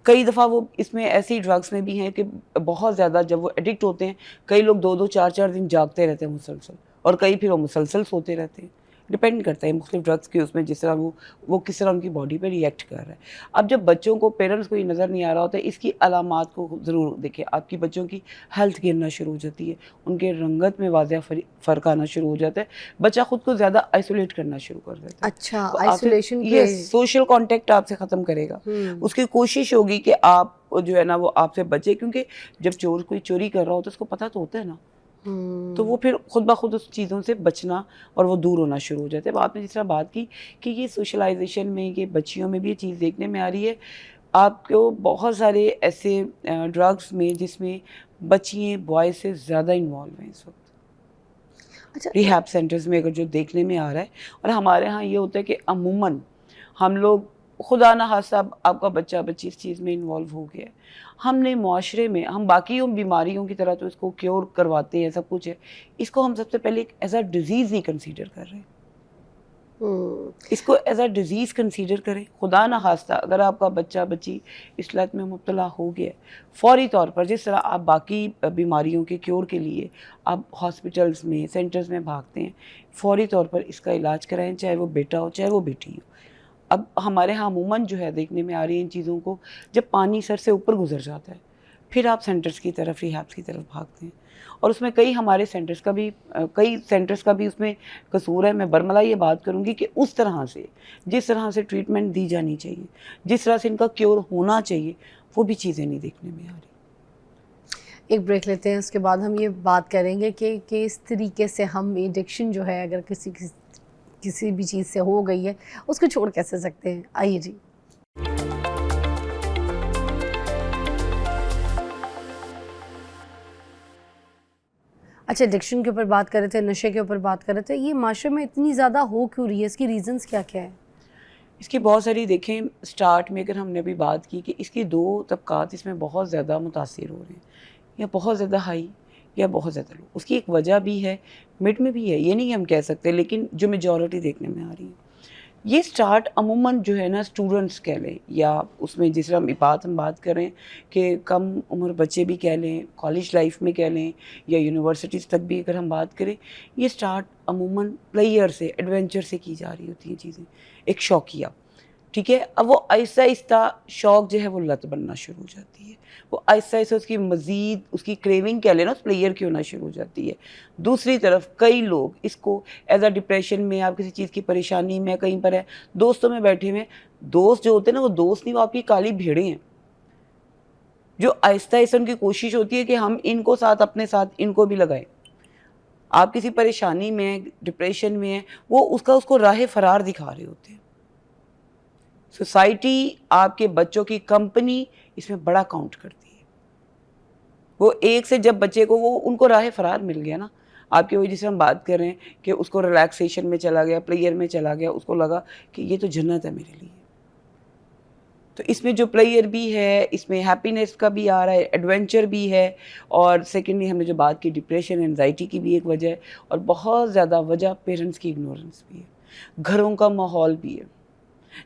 कई दफ़ा वो इसमें ऐसी ड्रग्स में भी हैं कि बहुत ज़्यादा जब वो एडिक्ट होते हैं, कई लोग 2-2 4-4 दिन जागते रहते हैं मुसलसल, और कई फिर वो मुसलसल सोते रहते हैं। डिपेंड करता है मुख्तलिफ ड्रग्स के उसमें, जिस तरह वो किस तरह उनकी बॉडी पे रिएक्ट कर रहा है। अब जब बच्चों को, पेरेंट्स को ये नज़र नहीं आ रहा होता है, इसकी अलामात को ज़रूर देखें। आपकी बच्चों की हेल्थ गिरना शुरू हो जाती है, उनके रंगत में वाज़ह फ़र्क आना शुरू हो जाता है, बच्चा ख़ुद को ज़्यादा आइसोलेट करना शुरू कर देता है। अच्छा, आइसोलेशन ये सोशल कॉन्टेक्ट आपसे ख़त्म करेगा। उसकी कोशिश होगी कि आप जो है ना वो आपसे बचे, क्योंकि जब चोर कोई चोरी कर रहा होता है उसको पता तो होता है ना, तो वो फिर खुद ब खुद उस चीज़ों से बचना और वो दूर होना शुरू हो जाते हैं। अब आपने जिस तरह बात की कि ये सोशलाइजेशन में, ये बच्चियों में भी ये चीज़ देखने में आ रही है। आपको बहुत सारे ऐसे ड्रग्स में जिसमें बच्चियाँ बॉय से ज़्यादा इन्वॉल्व हैं इस वक्त। अच्छा, रिहैब सेंटर्स में अगर जो देखने में आ रहा है, और हमारे यहाँ ये होता है कि अमूमन हम लोग खुदा ना खास्ता आपका बच्चा बच्ची इस चीज़ में इन्वॉल्व हो गया है, हमने मुआशरे में, हम बाकी बीमारियों की तरह तो इसको क्योर करवाते हैं, सब कुछ है, इसको हम सबसे पहले एक एज अ डिजीज़ ही कंसीडर कर रहे हैं। इसको एज अ डिज़ीज़ कंसीडर करें। खुदा ना खास्ता अगर आपका बच्चा बच्ची इस लत में मुब्तला हो गया, फ़ौरी तौर पर जिस तरह आप बाकी बीमारियों के क्योर के लिए आप हॉस्पिटल्स में, सेंटर्स में भागते हैं, फ़ौरी तौर पर इसका इलाज कराएं, चाहे वो बेटा हो चाहे वो बेटी हो। अब हमारे यहाँ अमूमन जो है देखने में आ रही है इन चीज़ों को, जब पानी सर से ऊपर गुजर जाता है फिर आप सेंटर्स की तरफ, रिहैब्स की तरफ भागते हैं, और उसमें कई हमारे सेंटर्स का भी कई सेंटर्स का भी उसमें कसूर है। मैं बरमला ये बात करूँगी कि उस तरह से, जिस तरह से ट्रीटमेंट दी जानी चाहिए, जिस तरह से इनका क्योर होना चाहिए, वो भी चीज़ें नहीं देखने में आ रही। एक ब्रेक लेते हैं, उसके बाद हम ये बात करेंगे कि किस तरीके से हम एडिक्शन जो है, अगर किसी भी चीज़ से हो गई है, उसको छोड़ कैसे सकते हैं। आइए जी। अच्छा, एडिक्शन के ऊपर बात कर रहे थे, नशे के ऊपर बात कर रहे थे, ये माशरे में इतनी ज़्यादा हो क्यों रही है, इसकी रीज़न्स क्या क्या है? इसकी बहुत सारी देखें, स्टार्ट में अगर हमने अभी बात की कि इसकी 2 तबकात इसमें बहुत ज़्यादा मुतासिर हो रहे हैं, या बहुत ज़्यादा हाई या बहुत ज़्यादा लो। उसकी एक वजह भी है, मिड में भी है, ये नहीं हम कह सकते, लेकिन जो मेजॉरिटी देखने में आ रही है, ये स्टार्ट अमूमन जो है ना स्टूडेंट्स कह लें, या उसमें जिस तरह हम बात करें कि कम उम्र बच्चे भी कह लें, कॉलेज लाइफ में कह लें, या यूनिवर्सिटीज़ तक भी अगर हम बात करें, ये स्टार्ट अमूमन प्लेयर से, एडवेंचर से की जा रही होती हैं चीज़ें, एक शौकिया, ठीक है। अब वो आहिस्ता आहिस्ता शौक़ जो है वो लत बनना शुरू हो जाती है, वो आहिस्ता आहिस्ता उसकी मज़ीद उसकी क्रेविंग कह लेना उस प्लेयर की होना शुरू हो जाती है। दूसरी तरफ कई लोग इसको एज अ डिप्रेशन में, आप किसी चीज़ की परेशानी में, कहीं पर है, दोस्तों में बैठे हुए, दोस्त जो होते हैं ना वो दोस्त नहीं, वो आपकी काली भेड़ें हैं, जो आहिस्ता आहिस्ता उनकी कोशिश होती है कि हम इनको साथ, अपने साथ इनको भी लगाएं। आप किसी परेशानी में, डिप्रेशन में हैं, वो उसको राह फरार दिखा रहे होते हैं। सोसाइटी, आपके बच्चों की कंपनी इसमें बड़ा काउंट करती है। वो एक से जब बच्चे को वो उनको राह फरार मिल गया ना, आपके वही जिसे हम बात कर रहे हैं कि उसको रिलैक्सेशन में चला गया, प्लेयर में चला गया, उसको लगा कि ये तो जन्नत है मेरे लिए। तो इसमें जो प्लेयर भी है, इसमें हैप्पीनेस का भी आ रहा है, एडवेंचर भी है, और सेकेंडली हमने जो बात की डिप्रेशन, एंजाइटी की भी एक वजह है, और बहुत ज़्यादा वजह पेरेंट्स की इग्नोरेंस भी है, घरों का माहौल भी है।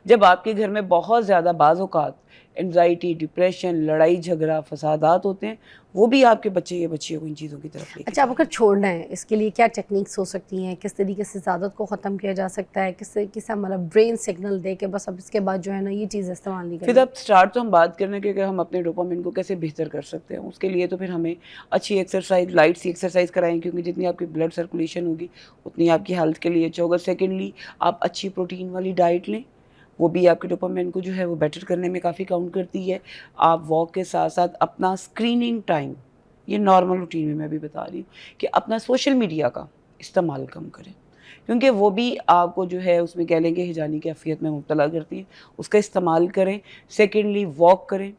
जब आपके घर में बहुत ज़्यादा बाज़-औक़ात एंजाइटी, डिप्रेशन, लड़ाई झगड़ा, फसादात होते हैं, वो भी आपके बच्चे या बच्चियों को इन चीज़ों की तरफ लेके। अच्छा, अब अगर छोड़ना है, इसके लिए क्या टेक्निक्स हो सकती हैं, किस तरीके से इस आदत को ख़त्म किया जा सकता है, किस मतलब ब्रेन सिग्नल दे के बस अब इसके बाद जो है ना ये चीज़ इस्तेमाल नहीं करनी। फिर अब स्टार्ट तो हम बात करने के कि हम अपने डोपामिन को कैसे बेहतर कर सकते हैं, उसके लिए तो फिर हमें अच्छी एक्सरसाइज, लाइट सी एक्सरसाइज कराएं, क्योंकि जितनी आपकी ब्लड सर्कुलेशन होगी उतनी आपकी हेल्थ के लिए अच्छा होगा। सेकेंडली आप अच्छी प्रोटीन वाली डाइट लें, वो भी आपके डोपामिन को जो है वो बेटर करने में काफ़ी काउंट करती है। आप वॉक के साथ साथ अपना स्क्रीनिंग टाइम, ये नॉर्मल रूटीन में मैं भी बता रही हूँ कि अपना सोशल मीडिया का इस्तेमाल कम करें, क्योंकि वो भी आपको जो है उसमें कह लेंगे हिजानी कैफियत में मुब्तला करती है, उसका इस्तेमाल करें। सेकेंडली वॉक करें,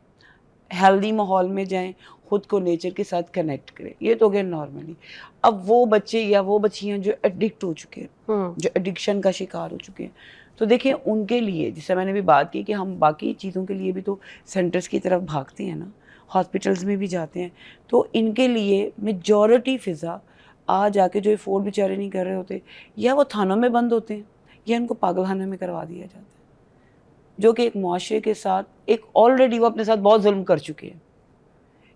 हेल्दी माहौल में जाएं, ख़ुद को नेचर के साथ कनेक्ट करें। ये तो गए नॉर्मली। अब वो बच्चे या वो बच्चियाँ जो एडिक्ट हो चुके हैं, जो एडिक्शन का शिकार हो चुके हैं, तो देखिए उनके लिए, जिससे मैंने भी बात की कि हम बाकी चीज़ों के लिए भी तो सेंटर्स की तरफ भागते हैं ना, हॉस्पिटल्स में भी जाते हैं, तो इनके लिए मेजॉरिटी फ़िज़ा आज आके जो अफोर्ड बेचारे नहीं कर रहे होते, या वो थानों में बंद होते हैं या इनको पागलखाने में करवा दिया जाता है, जो कि एक मुआशरे के साथ एक ऑलरेडी वो अपने साथ बहुत जुल्म कर चुके हैं।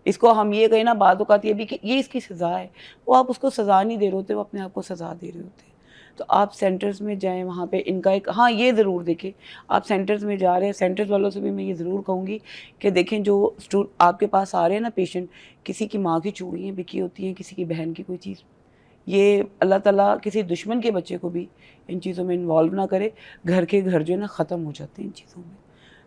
इसको हम ये कहें ना, बात औकात ये भी कि ये इसकी सज़ा है, वो आप उसको सज़ा नहीं दे रहे होते, वो अपने आप को सज़ा दे रहे होते हैं। तो आप सेंटर्स में जाएं, वहाँ पे इनका एक, हाँ ये ज़रूर देखें, आप सेंटर्स में जा रहे हैं, सेंटर्स वालों से भी मैं ये ज़रूर कहूँगी कि देखें जो आपके पास आ रहे हैं ना पेशेंट, किसी की माँ की चूड़ियाँ बिकी होती हैं, किसी की बहन की कोई चीज़, ये अल्लाह ताला किसी दुश्मन के बच्चे को भी इन चीज़ों में इन्वॉल्व ना करे। घर के घर जो है ना ख़त्म हो जाते हैं इन चीज़ों में।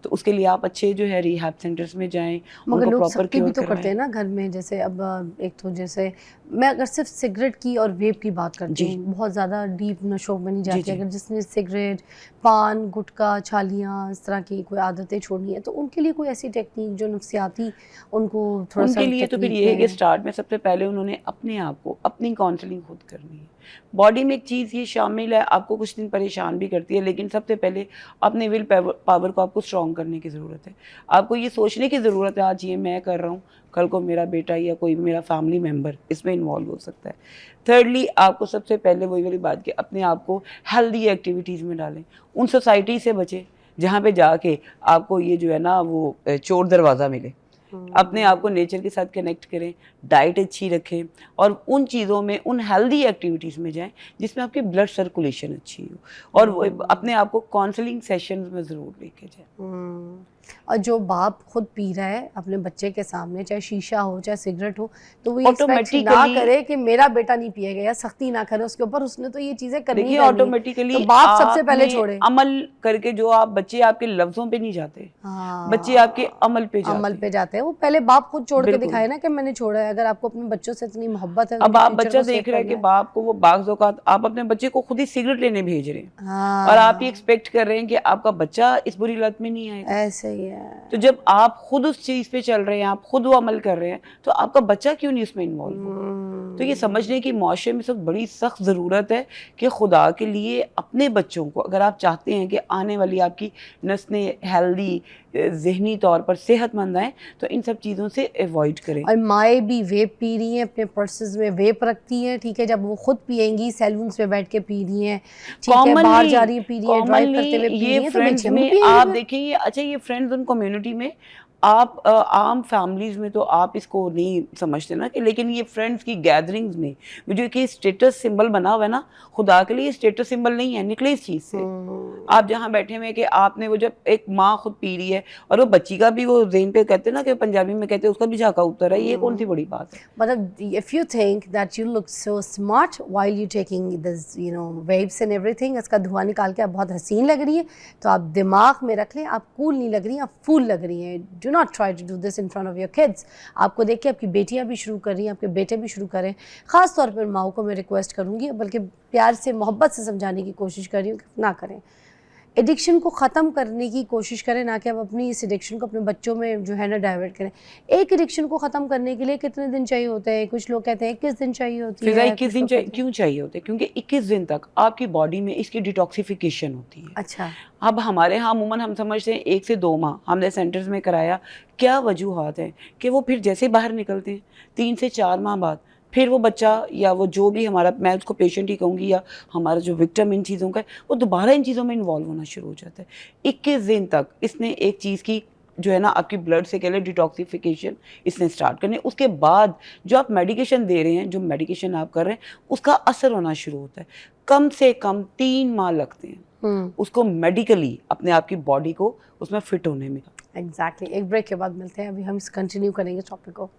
तो उसके लिए आप अच्छे जो है रिहैब सेंटर्स में जाएं, मगर उनको लोग प्रॉपर सख्ती भी क्योर तो करते हैं ना घर में। जैसे अब एक तो जैसे मैं अगर सिर्फ सिगरेट की और वेप की बात करती जी। हूँ, बहुत ज़्यादा डीप नशों में नहीं जाती, जी। अगर जिसने सिगरेट, पान, गुटखा, छालियाँ, इस तरह की कोई आदतें छोड़नी है, तो उनके लिए कोई ऐसी टेक्निक जो नफ्सियाती उनको थोड़ा सा उनके लिए तो फिर तकलीफ ये है कि में स्टार्ट में सबसे पहले उन्होंने अपने आप को, अपनी काउंसलिंग खुद करनी है। बॉडी में एक चीज़ ये शामिल है, आपको कुछ दिन परेशान भी करती है, लेकिन सबसे पहले अपने विल पावर को आपको स्ट्रॉन्ग करने की ज़रूरत है। आपको ये सोचने की ज़रूरत है, आज ये मैं कर रहा हूँ, कल को मेरा बेटा या कोई मेरा फैमिली मेम्बर इसमें इन्वॉल्व हो सकता है। थर्डली, आपको सबसे पहले वही वाली बात कि अपने आप को हेल्दी एक्टिविटीज़ में डालें, उन सोसाइटी से बचें जहाँ पे जाके आपको ये जो है ना वो चोर दरवाज़ा मिले। अपने आप को नेचर के साथ कनेक्ट करें, डाइट अच्छी रखें और उन चीज़ों में, उन हेल्दी एक्टिविटीज़ में जाएं जिसमें आपकी ब्लड सर्कुलेशन अच्छी हो, और वो अपने आप को काउंसलिंग सेशंस में ज़रूर लेके जाएं। और जो बाप खुद पी रहा है अपने बच्चे के सामने, चाहे शीशा हो चाहे सिगरेट हो, तो वो एक्सपेक्ट ना करे कि मेरा बेटा नहीं पिएगा या सख्ती ना करे उसके ऊपर, उसने तो ये चीजें करनी ही देखिए करनी। ऑटोमेटिकली तो बाप सबसे पहले छोड़े अमल करके, जो आप बच्चे आपके लफ्जों पे नहीं जाते, हाँ, बच्चे आपके अमल पे जाते हैं। वो पहले बाप खुद छोड़ के दिखाए ना कि मैंने छोड़ा है। अगर आपको अपने बच्चों से इतनी मोहब्बत है, अब आप बच्चा देख रहे हैं कि बाप को वो बाज़ औक़ात आप अपने बच्चे को खुद ही सिगरेट लेने भेज रहे हैं, और आप ये एक्सपेक्ट कर रहे हैं कि आपका बच्चा इस बुरी लत में नहीं आएगा। ऐसे ही है। तो जब आप खुद उस चीज़ पे चल रहे हैं, आप खुद वो अमल कर रहे हैं, तो आपका बच्चा क्यों नहीं उसमें इन्वॉल्व हो? तो ये समझने की माशरे में सब बड़ी सख्त ज़रूरत है कि खुदा के लिए अपने बच्चों को, अगर आप चाहते हैं कि आने वाली आपकी नस्लें हेल्दी, ज़हनी तौर पर सेहतमंद आएँ, तो इन सब चीज़ों से अवॉइड करें। और माएँ भी वेप पी रही हैं, अपने पर्सेस में वेप रखती हैं, ठीक है, जब वो खुद पिएंगी सैलून्स पे बैठ के पी रही हैं, ठीक है, बाहर जा रही हैं पी रही हैं, ड्राइव करते हुए पी रही हैं, तो फ्रेंड्स में आप देखें ये, अच्छा ये फ्रेंड्स उन कम्युनिटी में, आप आम फैमिलीज़ में तो आप इसको नहीं समझते ना कि, लेकिन ये फ्रेंड्स की गैदरिंग्स में जो कि स्टेटस सिंबल बना हुआ है ना, खुदा के लिए ये स्टेटस सिंबल नहीं है, निकले इस चीज़ से। आप जहाँ बैठे हुए कि आपने वो, जब एक माँ खुद पी रही है और वो बच्ची का भी वो ज़हन पे कहते हैं ना कि पंजाबी में कहते हैं उसका भी झाका उतर है, ये कौन सी बड़ी बात है? मतलब if you think that you look so smart while you taking this waves and everything, इसका धुआं निकाल के आप बहुत हसीन लग रही है, तो आप दिमाग में रख लें, आप कूल नहीं लग रही हैं, आप फूल लग रही हैं। Do not try to do this in front of your kids. आपको देख के आपकी बेटियां भी शुरू कर रही हैं, आपके बेटे भी शुरू करें। ख़ास तौर पर माओ को मैं रिक्वेस्ट करूँगी, बल्कि प्यार से मोहब्बत से समझाने की कोशिश कर रही हूँ कि ना करें, एडिक्शन को ख़त्म करने की कोशिश करें, ना कि आप अपनी इस एडिक्शन को अपने बच्चों में जो है ना डाइवर्ट करें। एक एडिक्शन को ख़त्म करने के लिए कितने दिन चाहिए होते हैं? कुछ लोग कहते हैं 21 दिन चाहिए होती है। 21 दिन क्यों चाहिए होते हैं? क्योंकि 21 दिन तक आपकी बॉडी में इसकी डिटॉक्सिफिकेशन होती है। अच्छा, अब हमारे यहाँ अमूमन हम समझते हैं 1 से 2 माह हमने सेंटर्स में कराया। क्या वजूहात हैं कि वो फिर जैसे बाहर निकलते हैं 3 से 4 माह बाद फिर वो बच्चा या वो जो भी हमारा, मैं उसको पेशेंट ही कहूँगी, या हमारा जो विक्टिम इन चीज़ों का है, वो दोबारा इन चीज़ों में इन्वॉल्व होना शुरू हो जाता है। 21 दिन तक इसने एक चीज़ की जो है ना आपकी ब्लड से कह लें डिटॉक्सिफिकेशन इसने स्टार्ट करनी। उसके बाद जो आप मेडिकेशन दे रहे हैं, जो मेडिकेशन आप कर रहे हैं, उसका असर होना शुरू होता है। कम से कम 3 माह लगते हैं उसको मेडिकली अपने आप की बॉडी को उसमें फिट होने में। एग्जैक्टली। एक ब्रेक के बाद मिलते हैं, अभी हम कंटिन्यू करेंगे टॉपिक को।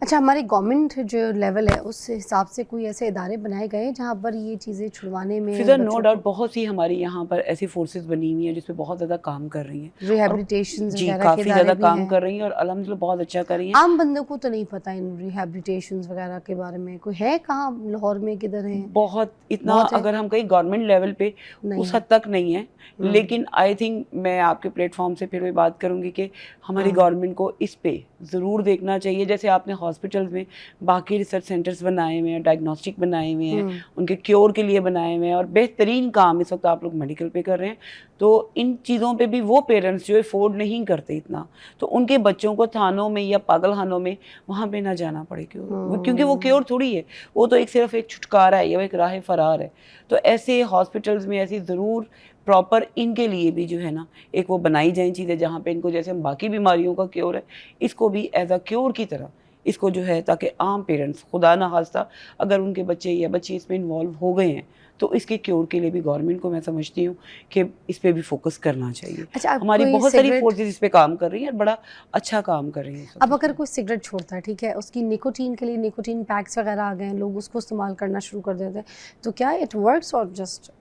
अच्छा, हमारे गवर्नमेंट जो लेवल है उस हिसाब से कोई ऐसे इदारे बनाए गए जहाँ पर ये चीज़ें छुड़वाने में? फिज़ा नो डाउट बहुत सी हमारी यहाँ पर ऐसी फोर्सेस बनी हुई हैं जिसमें बहुत ज़्यादा काम कर रही हैं, रिहैबिलिटेशन जी काफ़ी ज़्यादा काम कर रही हैं और अल्हम्दुलिल्लाह बहुत अच्छा कर रही हैं। आम बंदों को तो नहीं पता इन रिहैबिलिटेशन वगैरह के बारे में। कोई है कहाँ, लाहौर में किधर है? बहुत इतना अगर हम कहीं गवर्नमेंट लेवल पे उस हद तक नहीं है, लेकिन आई थिंक मैं आपके प्लेटफॉर्म से फिर भी बात करूँगी कि हमारी गवर्नमेंट को इस पे ज़रूर देखना चाहिए। जैसे आपने हॉस्पिटल्स में बाकी रिसर्च सेंटर्स बनाए हुए हैं, डायग्नोस्टिक बनाए हुए हैं, उनके क्योर के लिए बनाए हुए हैं, और बेहतरीन काम इस वक्त आप लोग मेडिकल पे कर रहे हैं। तो इन चीज़ों पे भी वो पेरेंट्स जो अफोर्ड नहीं करते इतना, तो उनके बच्चों को थानों में या पागलखानों में वहाँ पे ना जाना पड़े, क्योंकि वो क्योर थोड़ी है, वो तो एक सिर्फ एक छुटकारा है या एक राह फरार है। तो ऐसे हॉस्पिटल्स में ऐसी ज़रूर प्रॉपर इनके लिए भी जो है ना एक वो बनाई जाए चीज़ें, जहाँ पे इनको जैसे हम बाकी बीमारियों का क्योर है, इसको भी एज अ क्योर की तरह इसको जो है, ताकि आम पेरेंट्स खुदा ना खास्ता अगर उनके बच्चे या बच्ची इसमें इन्वॉल्व हो गए हैं तो इसके क्योर के लिए भी गवर्नमेंट को मैं समझती हूँ कि इस पे भी फोकस करना चाहिए। अच्छा, हमारी बहुत सारी फोर्सेस इस पे काम कर रही हैं और बड़ा अच्छा काम कर रही हैं। अब अगर कोई सिगरेट छोड़ता है, ठीक है, उसकी निकोटीन के लिए निकोटीन पैक्स वगैरह आ गए हैं, लोग उसको इस्तेमाल करना शुरू कर देते हैं, तो क्या इट वर्क्स और जस्ट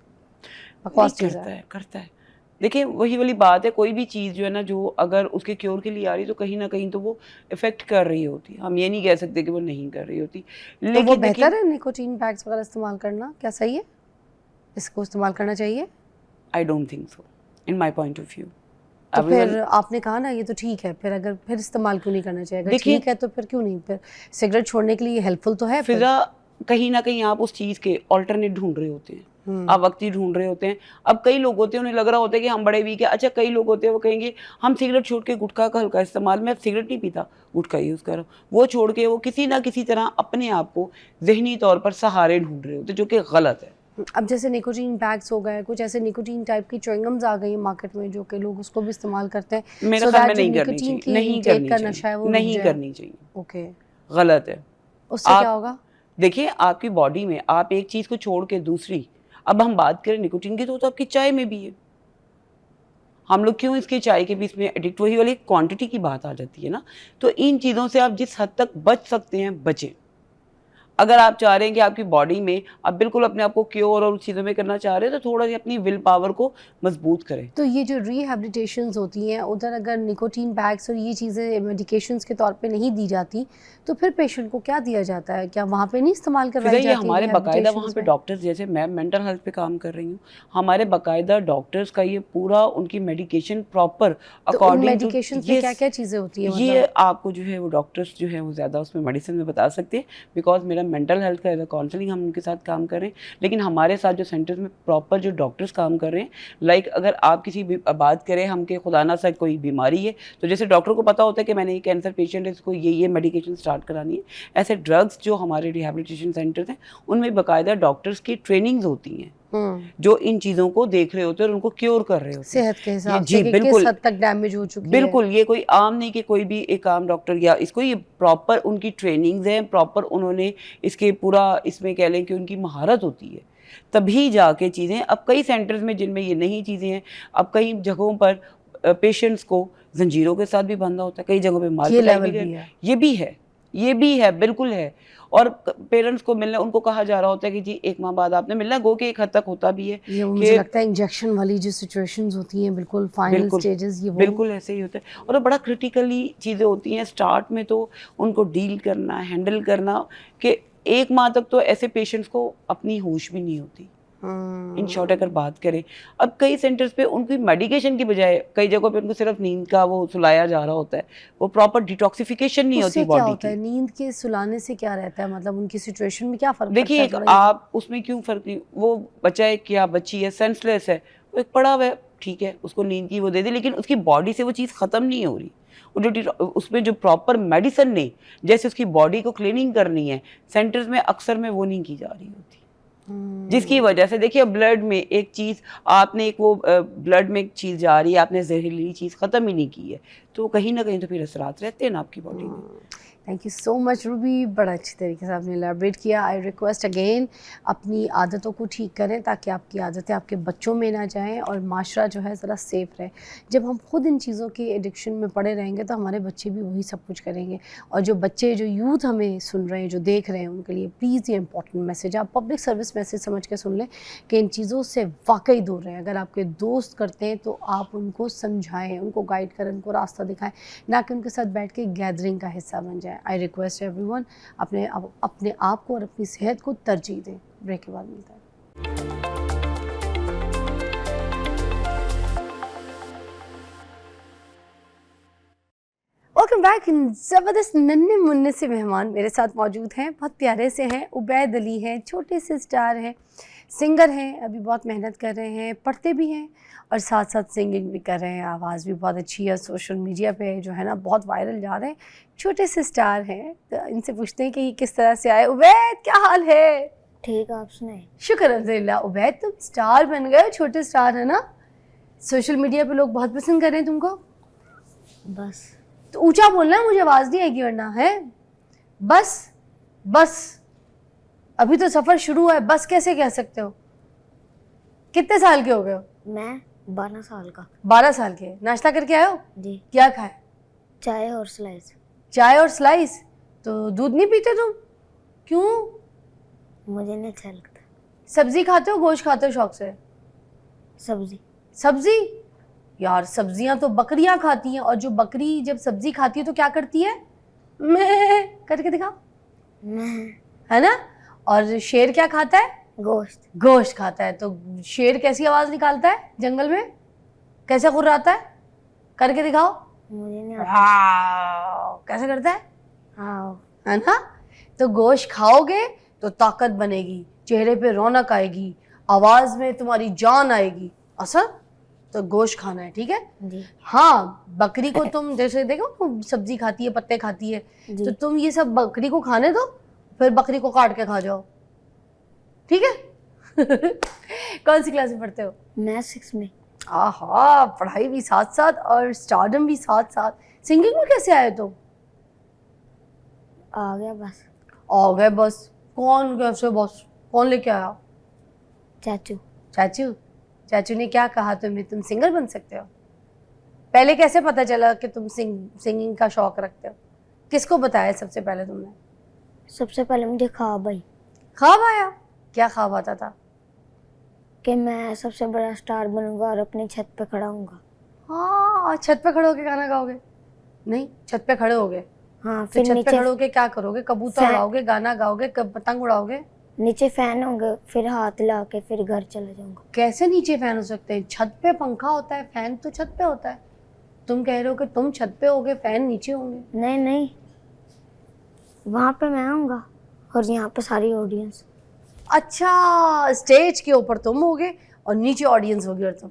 बकवास चीज़ है? करता है। देखिए वही वाली बात है, कोई भी चीज़ जो है ना, जो अगर उसके क्योर के लिए आ रही है तो कहीं ना कहीं तो वो इफेक्ट कर रही होती है। हम ये नहीं कह सकते कि वो नहीं कर रही होती, तो वो बेहतर है निकोटीन पैक्स वगैरह इस्तेमाल करना? क्या सही है, इसको इस्तेमाल करना चाहिए? I don't think so in my point of view. तो फिर आपने कहा ना ये तो ठीक है, फिर अगर फिर इस्तेमाल क्यों नहीं करना चाहिए? अगर ठीक है तो फिर क्यों नहीं? फिर सिगरेट छोड़ने के लिए हेल्पफुल तो है। फिजा कहीं ना कहीं आप उस चीज़ के ऑल्टरनेट ढूंढ रहे होते हैं, आप वक्ती ढूंढ रहे होते हैं। अब कई लोग होते हैं उन्हें लग रहा होता है कि हम बड़े वीक है। अच्छा, कई लोग होते हैं वो कहेंगे हम सिगरेट छोड़ के गुटखा का हल्का इस्तेमाल, मैं सिगरेट नहीं पीता, गुटखा यूज़ कर रहा हूँ, वो छोड़ के वो किसी ना किसी तरह अपने आप को जहनी तौर पर सहारे ढूंढ रहे होते हैं, जो कि गलत है। अब जैसे निकोटीन पैक्स हो गए, कुछ ऐसे निकोटीन टाइप की च्युइंगम्स आ गई मार्केट में जो कि लोग उसको भी इस्तेमाल करते हैं। मेरे ख्याल में नहीं करनी चाहिए। ओके, गलत है। उससे क्या होगा? देखिए आपकी बॉडी में आप एक चीज़ को छोड़ के दूसरी, अब हम बात करें निकोटीन की तो आपकी चाय में भी है। हम लोग क्यों इसके चाय के बीच में एडिक्ट, वही वाली क्वांटिटी की बात आ जाती है ना। तो इन चीज़ों से आप जिस हद तक बच सकते हैं बचें। अगर आप चाह रहे हैं कि आपकी बॉडी में आप बिल्कुल अपने आप को क्योर और उस चीज़ों में करना चाह रहे हैं तो थोड़ा सी अपनी विल पावर को मजबूत करें। तो ये जो रिहैबिलिटेशंस होती हैं उधर अगर निकोटीन पैक्स और ये चीज़ें मेडिकेशंस के तौर पे नहीं दी जाती तो फिर पेशेंट को क्या दिया जाता है? क्या वहाँ पे नहीं इस्तेमाल करवाई जाती? हमारे बाकायदा वहाँ पे डॉक्टर्स, जैसे मैं मेंटल हेल्थ पे काम कर रही हूँ, हमारे बाकायदा डॉक्टर्स का ये पूरा उनकी medication proper according to medication पे क्या-क्या चीज़ें होती हैं? ये आपको जो है वो डॉक्टर्स जो है वो ज़्यादा उसमें मेडिसिन में बता सकते हैं, बिकॉज मेरा मेंटल हेल्थ का एज अ काउंसलिंग हम उनके साथ काम कर रहे हैं। लेकिन हमारे साथ जो सेंटर्स में प्रॉपर जो डॉक्टर्स काम कर रहे हैं, लाइक अगर आप किसी बात करें हम के खुदा ना सा कोई बीमारी है तो जैसे डॉक्टर को पता होता है कि मैंने ये कैंसर पेशेंट है, इसको ये मेडिकेशन स्टार्ट करानी है, ऐसे ड्रग्स जो हमारे रिहैबिलिटेशन सेंटर्स हैं उनमें बाकायदा डॉक्टर्स की ट्रेनिंग्स होती हैं जो इन चीज़ों को देख रहे होते हैं और उनको क्योर कर रहे होते हैं सेहत के हिसाब से कि किस हद तक डैमेज हो चुकी है। बिल्कुल, ये कोई आम नहीं कि कोई भी एक आम डॉक्टर या इसको, ये प्रॉपर उनकी ट्रेनिंग्स हैं, प्रॉपर उन्होंने इसके पूरा इसमें कह लें कि उनकी महारत होती है, तभी जाके चीज़ें। अब कई सेंटर्स में जिनमें ये नहीं चीज़ें हैं, अब कई जगहों पर पेशेंट्स को जंजीरों के साथ भी बंधा होता है, कई जगहों पे मार ये भी है, बिल्कुल है। और पेरेंट्स को मिलना, उनको कहा जा रहा होता है कि जी 1 माह बाद आपने मिलना, गो के एक हद तक होता भी है। ये मुझे लगता है इंजेक्शन वाली जो सिचुएशंस होती हैं बिल्कुल फाइनल स्टेजेस, ये बिल्कुल ऐसे ही होता है। और बड़ा क्रिटिकली चीज़ें होती हैं स्टार्ट में, तो उनको डील करना, हैंडल करना कि 1 माह तक तो ऐसे पेशेंट्स को अपनी होश भी नहीं होती। इन शॉर्ट अगर बात करें, अब कई सेंटर्स पे उनकी मेडिकेशन की बजाय कई जगहों पे उनको सिर्फ नींद का वो सुलाया जा रहा होता है, वो प्रॉपर डिटॉक्सिफिकेशन नहीं होती बॉडी की। नींद के सुलाने से क्या रहता है, मतलब उनकी सिचुएशन में क्या फर्क? देखिए आप उसमें क्यों फर्क नहीं, वो बच्चा है क्या बच्ची है, सेंसलेस है, वो एक पड़ा हुआ है, ठीक है, उसको नींद की वो दे दे, लेकिन उसकी बॉडी से वो चीज़ ख़त्म नहीं हो रही। उसमें जो प्रॉपर मेडिसिन नहीं, जैसे उसकी बॉडी को क्लीनिंग करनी है, सेंटर्स में अक्सर में वो नहीं की जा रही होती, जिसकी वजह से देखिए ब्लड में एक चीज़, आपने एक वो ब्लड में एक चीज़ जा रही है, आपने जहरीली चीज़ ख़त्म ही नहीं की है, तो कहीं ना कहीं तो फिर असरात रहते हैं ना आपकी बॉडी में। Thank you so much Ruby, बड़ा अच्छी तरीके से आपने एलैबोरेट किया। आई रिक्वेस्ट अगेन अपनी आदतों को ठीक करें ताकि आपकी आदतें आपके बच्चों में ना जाएं और माशरा जो है ज़रा सेफ़ रहे। जब हम खुद इन चीज़ों के एडिक्शन में पड़े रहेंगे तो हमारे बच्चे भी वही सब कुछ करेंगे। और जो बच्चे, जो यूथ हमें सुन रहे हैं, जो देख रहे हैं, उनके लिए प्लीज़ ये इंपॉर्टेंट मैसेज, आप पब्लिक सर्विस मैसेज समझ के सुन लें कि इन चीज़ों से वाकई दूर रहें। अगर आपके दोस्त करते हैं तो आप उनको समझाएँ, उनको गाइड करें, उनको रास्ता दिखाएँ, ना कि उनके साथ बैठ के गैदरिंग का हिस्सा बन जाए। आई रिक्वेस्ट एवरीवन, अपने आप को और अपनी सेहत को तरजीह दें। ब्रेक के बाद मिलता है। Welcome back. ज़बरदस्त नन्हे मुन्ने से मेहमान मेरे साथ मौजूद हैं, बहुत प्यारे से हैं। उबैद अली हैं, छोटे से स्टार हैं, सिंगर हैं, अभी बहुत मेहनत कर रहे हैं, पढ़ते भी हैं और साथ साथ सिंगिंग भी कर रहे हैं। आवाज़ भी बहुत अच्छी है, सोशल मीडिया पे जो है ना बहुत वायरल जा रहे हैं। छोटे से स्टार हैं, तो इनसे पूछते हैं कि ये किस तरह से आए। उबैद, क्या हाल है? ठीक, आप सुनाए। शुक्र अल्हम्दुलिल्लाह। उबैद, तुम स्टार बन गए, छोटे स्टार है ना, सोशल मीडिया पे लोग बहुत पसंद कर रहे हैं तुमको। बस तो ऊंचा बोलना, मुझे आवाज़ नहीं आएगी वरना। है बस, बस अभी तो सफ़र शुरू हुआ है, बस कैसे कह सकते हो? कितने साल के हो गए हो? मैं 12 साल का। 12 साल के। नाश्ता करके आए हो? जी, क्या खाए? चाय और स्लाइस। चाय और स्लाइस। तो दूध नहीं पीते तुम? क्यों? मुझे नहीं अच्छा लगता। सब्जी खाते हो, गोश्त खाते हो शौक से? सब्जी। सब्जी? यार सब्जियां तो बकरियां खाती हैं, और जो बकरी जब सब्जी खाती है तो क्या करती है? मैं करके दिखाओ, मैं है ना। और शेर क्या खाता है? गोश्त। गोश्त खाता है। तो शेर कैसी आवाज़ निकालता है जंगल में? कैसे गुर्राता है? करके दिखाओ। मुझे नहीं आता। हाँ, कैसे करता है? हाँ, है ना। तो गोश्त खाओगे तो ताकत बनेगी, चेहरे पे रौनक आएगी, आवाज़ में तुम्हारी जान आएगी। असर तो गोश्त खाना है, ठीक है जी हाँ। बकरी को तुम जैसे देखो वो सब्जी खाती है, पत्ते खाती है, जी। तो तुम ये सब बकरी को खाने दो, फिर बकरी को काट के खा जाओ, ठीक है। कौन सी क्लास में पढ़ते हो? मैं 6 में। आहा, पढ़ाई भी साथ साथ और स्टारडम भी साथ साथ। सिंगिंग में कैसे आए तुम? आ गया बस। आ गए बस? कौन कैसे बस? कौन लेके आया? चाचू। चाचू? चाचू ने क्या कहा तुम्हें, तुम सिंगर बन सकते हो? पहले कैसे पता चला कि तुम सिंगिंग का शौक रखते हो? किसको बताया सबसे पहले तुमने? सबसे पहले मुझे ख्वाब आई ख्वाब आया? क्या ख्वाब आता था? कि मैं सबसे बड़ा स्टार बनूंगा और अपनी छत पे खड़ा होऊंगा। हाँ, छत पे खड़े होके गाना गाओगे? नहीं, छत पे खड़े होगे हाँ, तो फिर छत पे नीचे खड़े होके क्या करोगे? कबूतर फैन- उड़ाओगे, गाना गाओगे, पतंग उड़ाओगे? नीचे फैन होंगे, फिर हाथ ला के फिर घर चला जाऊंगा। कैसे नीचे फैन हो सकते हैं? छत पे पंखा होता है, फैन तो छत पे होता है। तुम कह रहे हो कि तुम छत पे होगे, फैन नीचे होंगे? नहीं नहीं, वहाँ पे मैं आऊँगा और यहाँ पे सारी ऑडियंस। अच्छा, स्टेज के ऊपर तुम होगे और नीचे ऑडियंस होगी, और तुम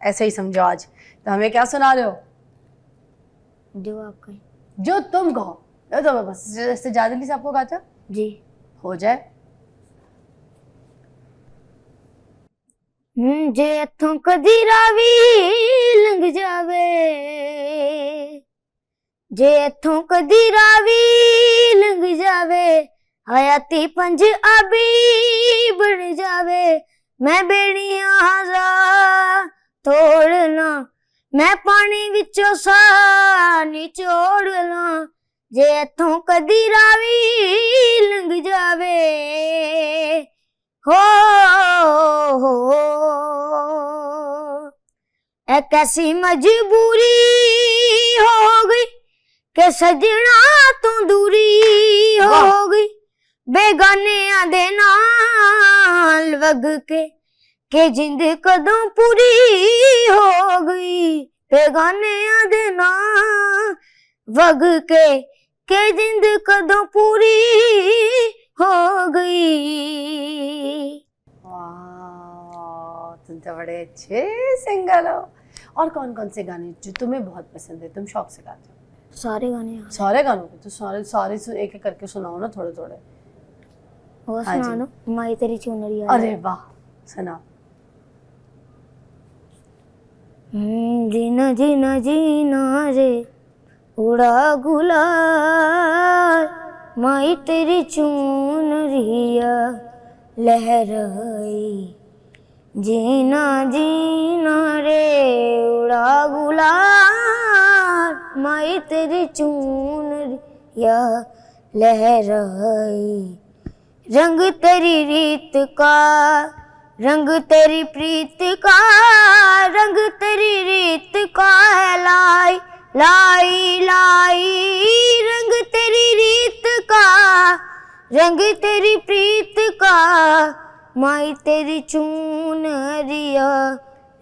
ऐसे ही समझो। आज तो हमें क्या सुना रहे हो? जो आप कहें। जो तुम कहो। तो बस जैसे जादली साहब को गाते हो, जी। हो जाए। जे इथों कदी रावी लंघ जावे, जे इथों कदी रावी लंघ जावे, हयाती पंज आबी बन जावे, मैं बेड़ियां हज़ार तोड़ना, मैं पानी विचों सा निचोड़ना, जे इथों कदी रावी लंघ जावे। हो एक ऐसी मजबूरी हो गई कि सजना तो दूरी हो गई, बेगानियां दे नाल वग के जिंद कदों पूरी हो गई, बेगानियां दे नाल वग के जिंद कदों पूरी हो गई। वाह, तुम तो बड़े अच्छे सिंगर हो। और कौन कौन से गाने जो तुम्हें बहुत पसंद है, तुम शौक से गाते हो? सारे गाने आ सारे गानों के? तो सारे एक एक करके सुनाओ ना, थोड़े थोड़े। वो हाँ जी। सुना दो, माई तेरी चुनरिया। अरे वाह, सुना। जीना जीना जीना रे उड़ा गुलाल, माई तेरी चुनरिया लहराई, जीना जीना रे उड़ा गुलाल, माई तेरी चुनरिया लहराई, रंग तेरी रीत का, रंग तेरी प्रीत का, रंग तेरी रीत का है लाई लाई लाई, रंग तेरी रीत का, रंग तेरी प्रीत का, माई तेरी चुनरिया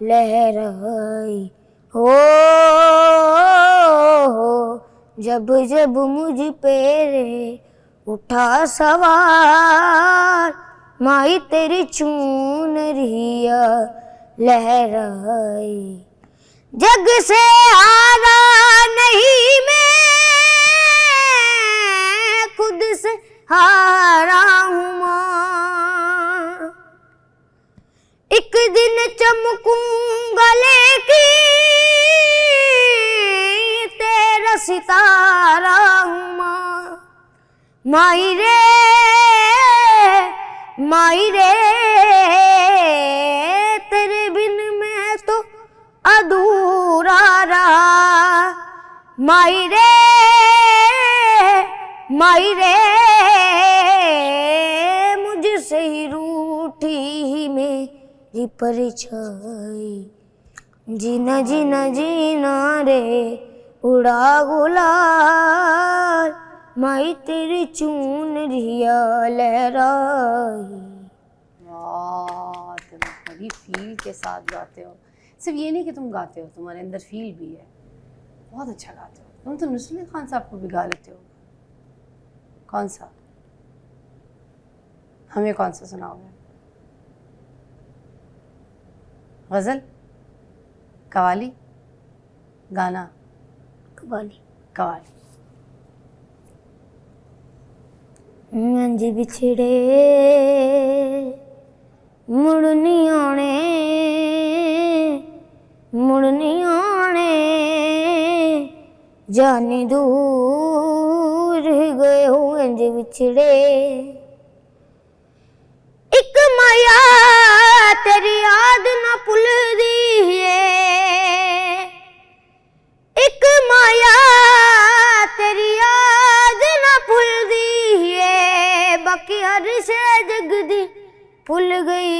लहराई, हो जब जब मुझ पे रे उठा सवार, माई तेरी चूनरिया लहराई, जग से हारा नहीं मैं, खुद से हारा हूँ माँ। एक दिन चमकूंगा लेके तेरा सितारा हूँ माँ। माई रे तेरे बिन मैं तो अधूरा रहा। माई रे मुझसे ही रूठी ही मेरी परछाई, जीना जीना जीना रे उड़ा गुलाल, माई तेरी चूनरिया लहराई। वाह, तुम बड़ी फील के साथ गाते हो। सिर्फ ये नहीं कि तुम गाते हो, तुम्हारे अंदर फील भी है। बहुत अच्छा गाते हो तुम। तो नुसरत खान साहब को भी गा लेते हो। कौन सा? हमें कौन सा सुनाओगे? गज़ल, कवाली, गाना? कवाली। कवाली। अंज बिछड़े मुड़नी आने, मुड़नी आने, जाने दूर गए हो अंज बिछड़े। एक माया तेरी याद ना भुलदी है, एक माया तेरी याद ना भुलदी है, बाकी हर शै जग दी भुल गई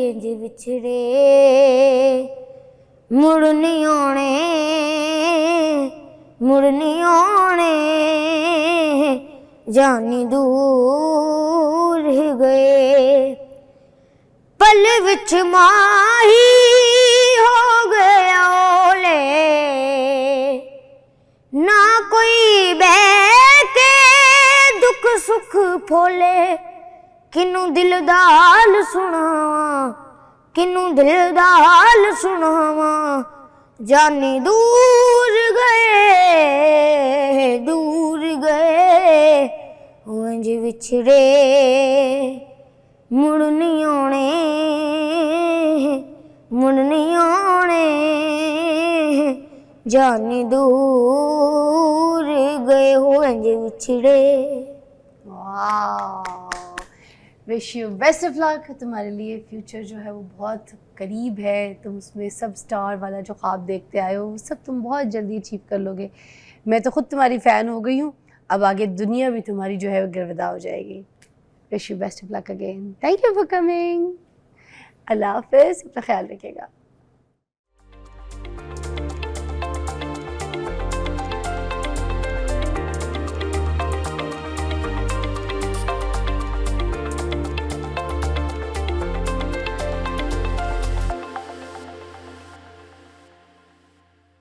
इंज बिछड़े। मुड़ नहीं आने, मुड़ नहीं आने, जानी दूर गए। पल विच माही हो गया ओले, ना कोई बह के दुख सुख फोले, किनू दिल दा हाल सुनावा, किनू दिल दा हाल सुनावा, जानी दूर गए, दूर गए उंज विछड़े। मुड़ नहीं आने, मुड़ नहीं आने, जानी दूर गए हो इंज विछड़े। वाह, wish you best of luck. तुम्हारे लिए फ्यूचर जो है वो बहुत करीब है। तुम उसमें सब स्टार वाला जो ख्वाब देखते आए हो वो सब तुम बहुत जल्दी अचीव कर लोगे। मैं तो खुद तुम्हारी फ़ैन हो गई हूँ। अब आगे दुनिया भी तुम्हारी जो है वो गिरविदा हो जाएगी। Wish you best of luck again. Thank you for coming. अल्लाह हाफ़िज़। अपना ख्याल रखिएगा।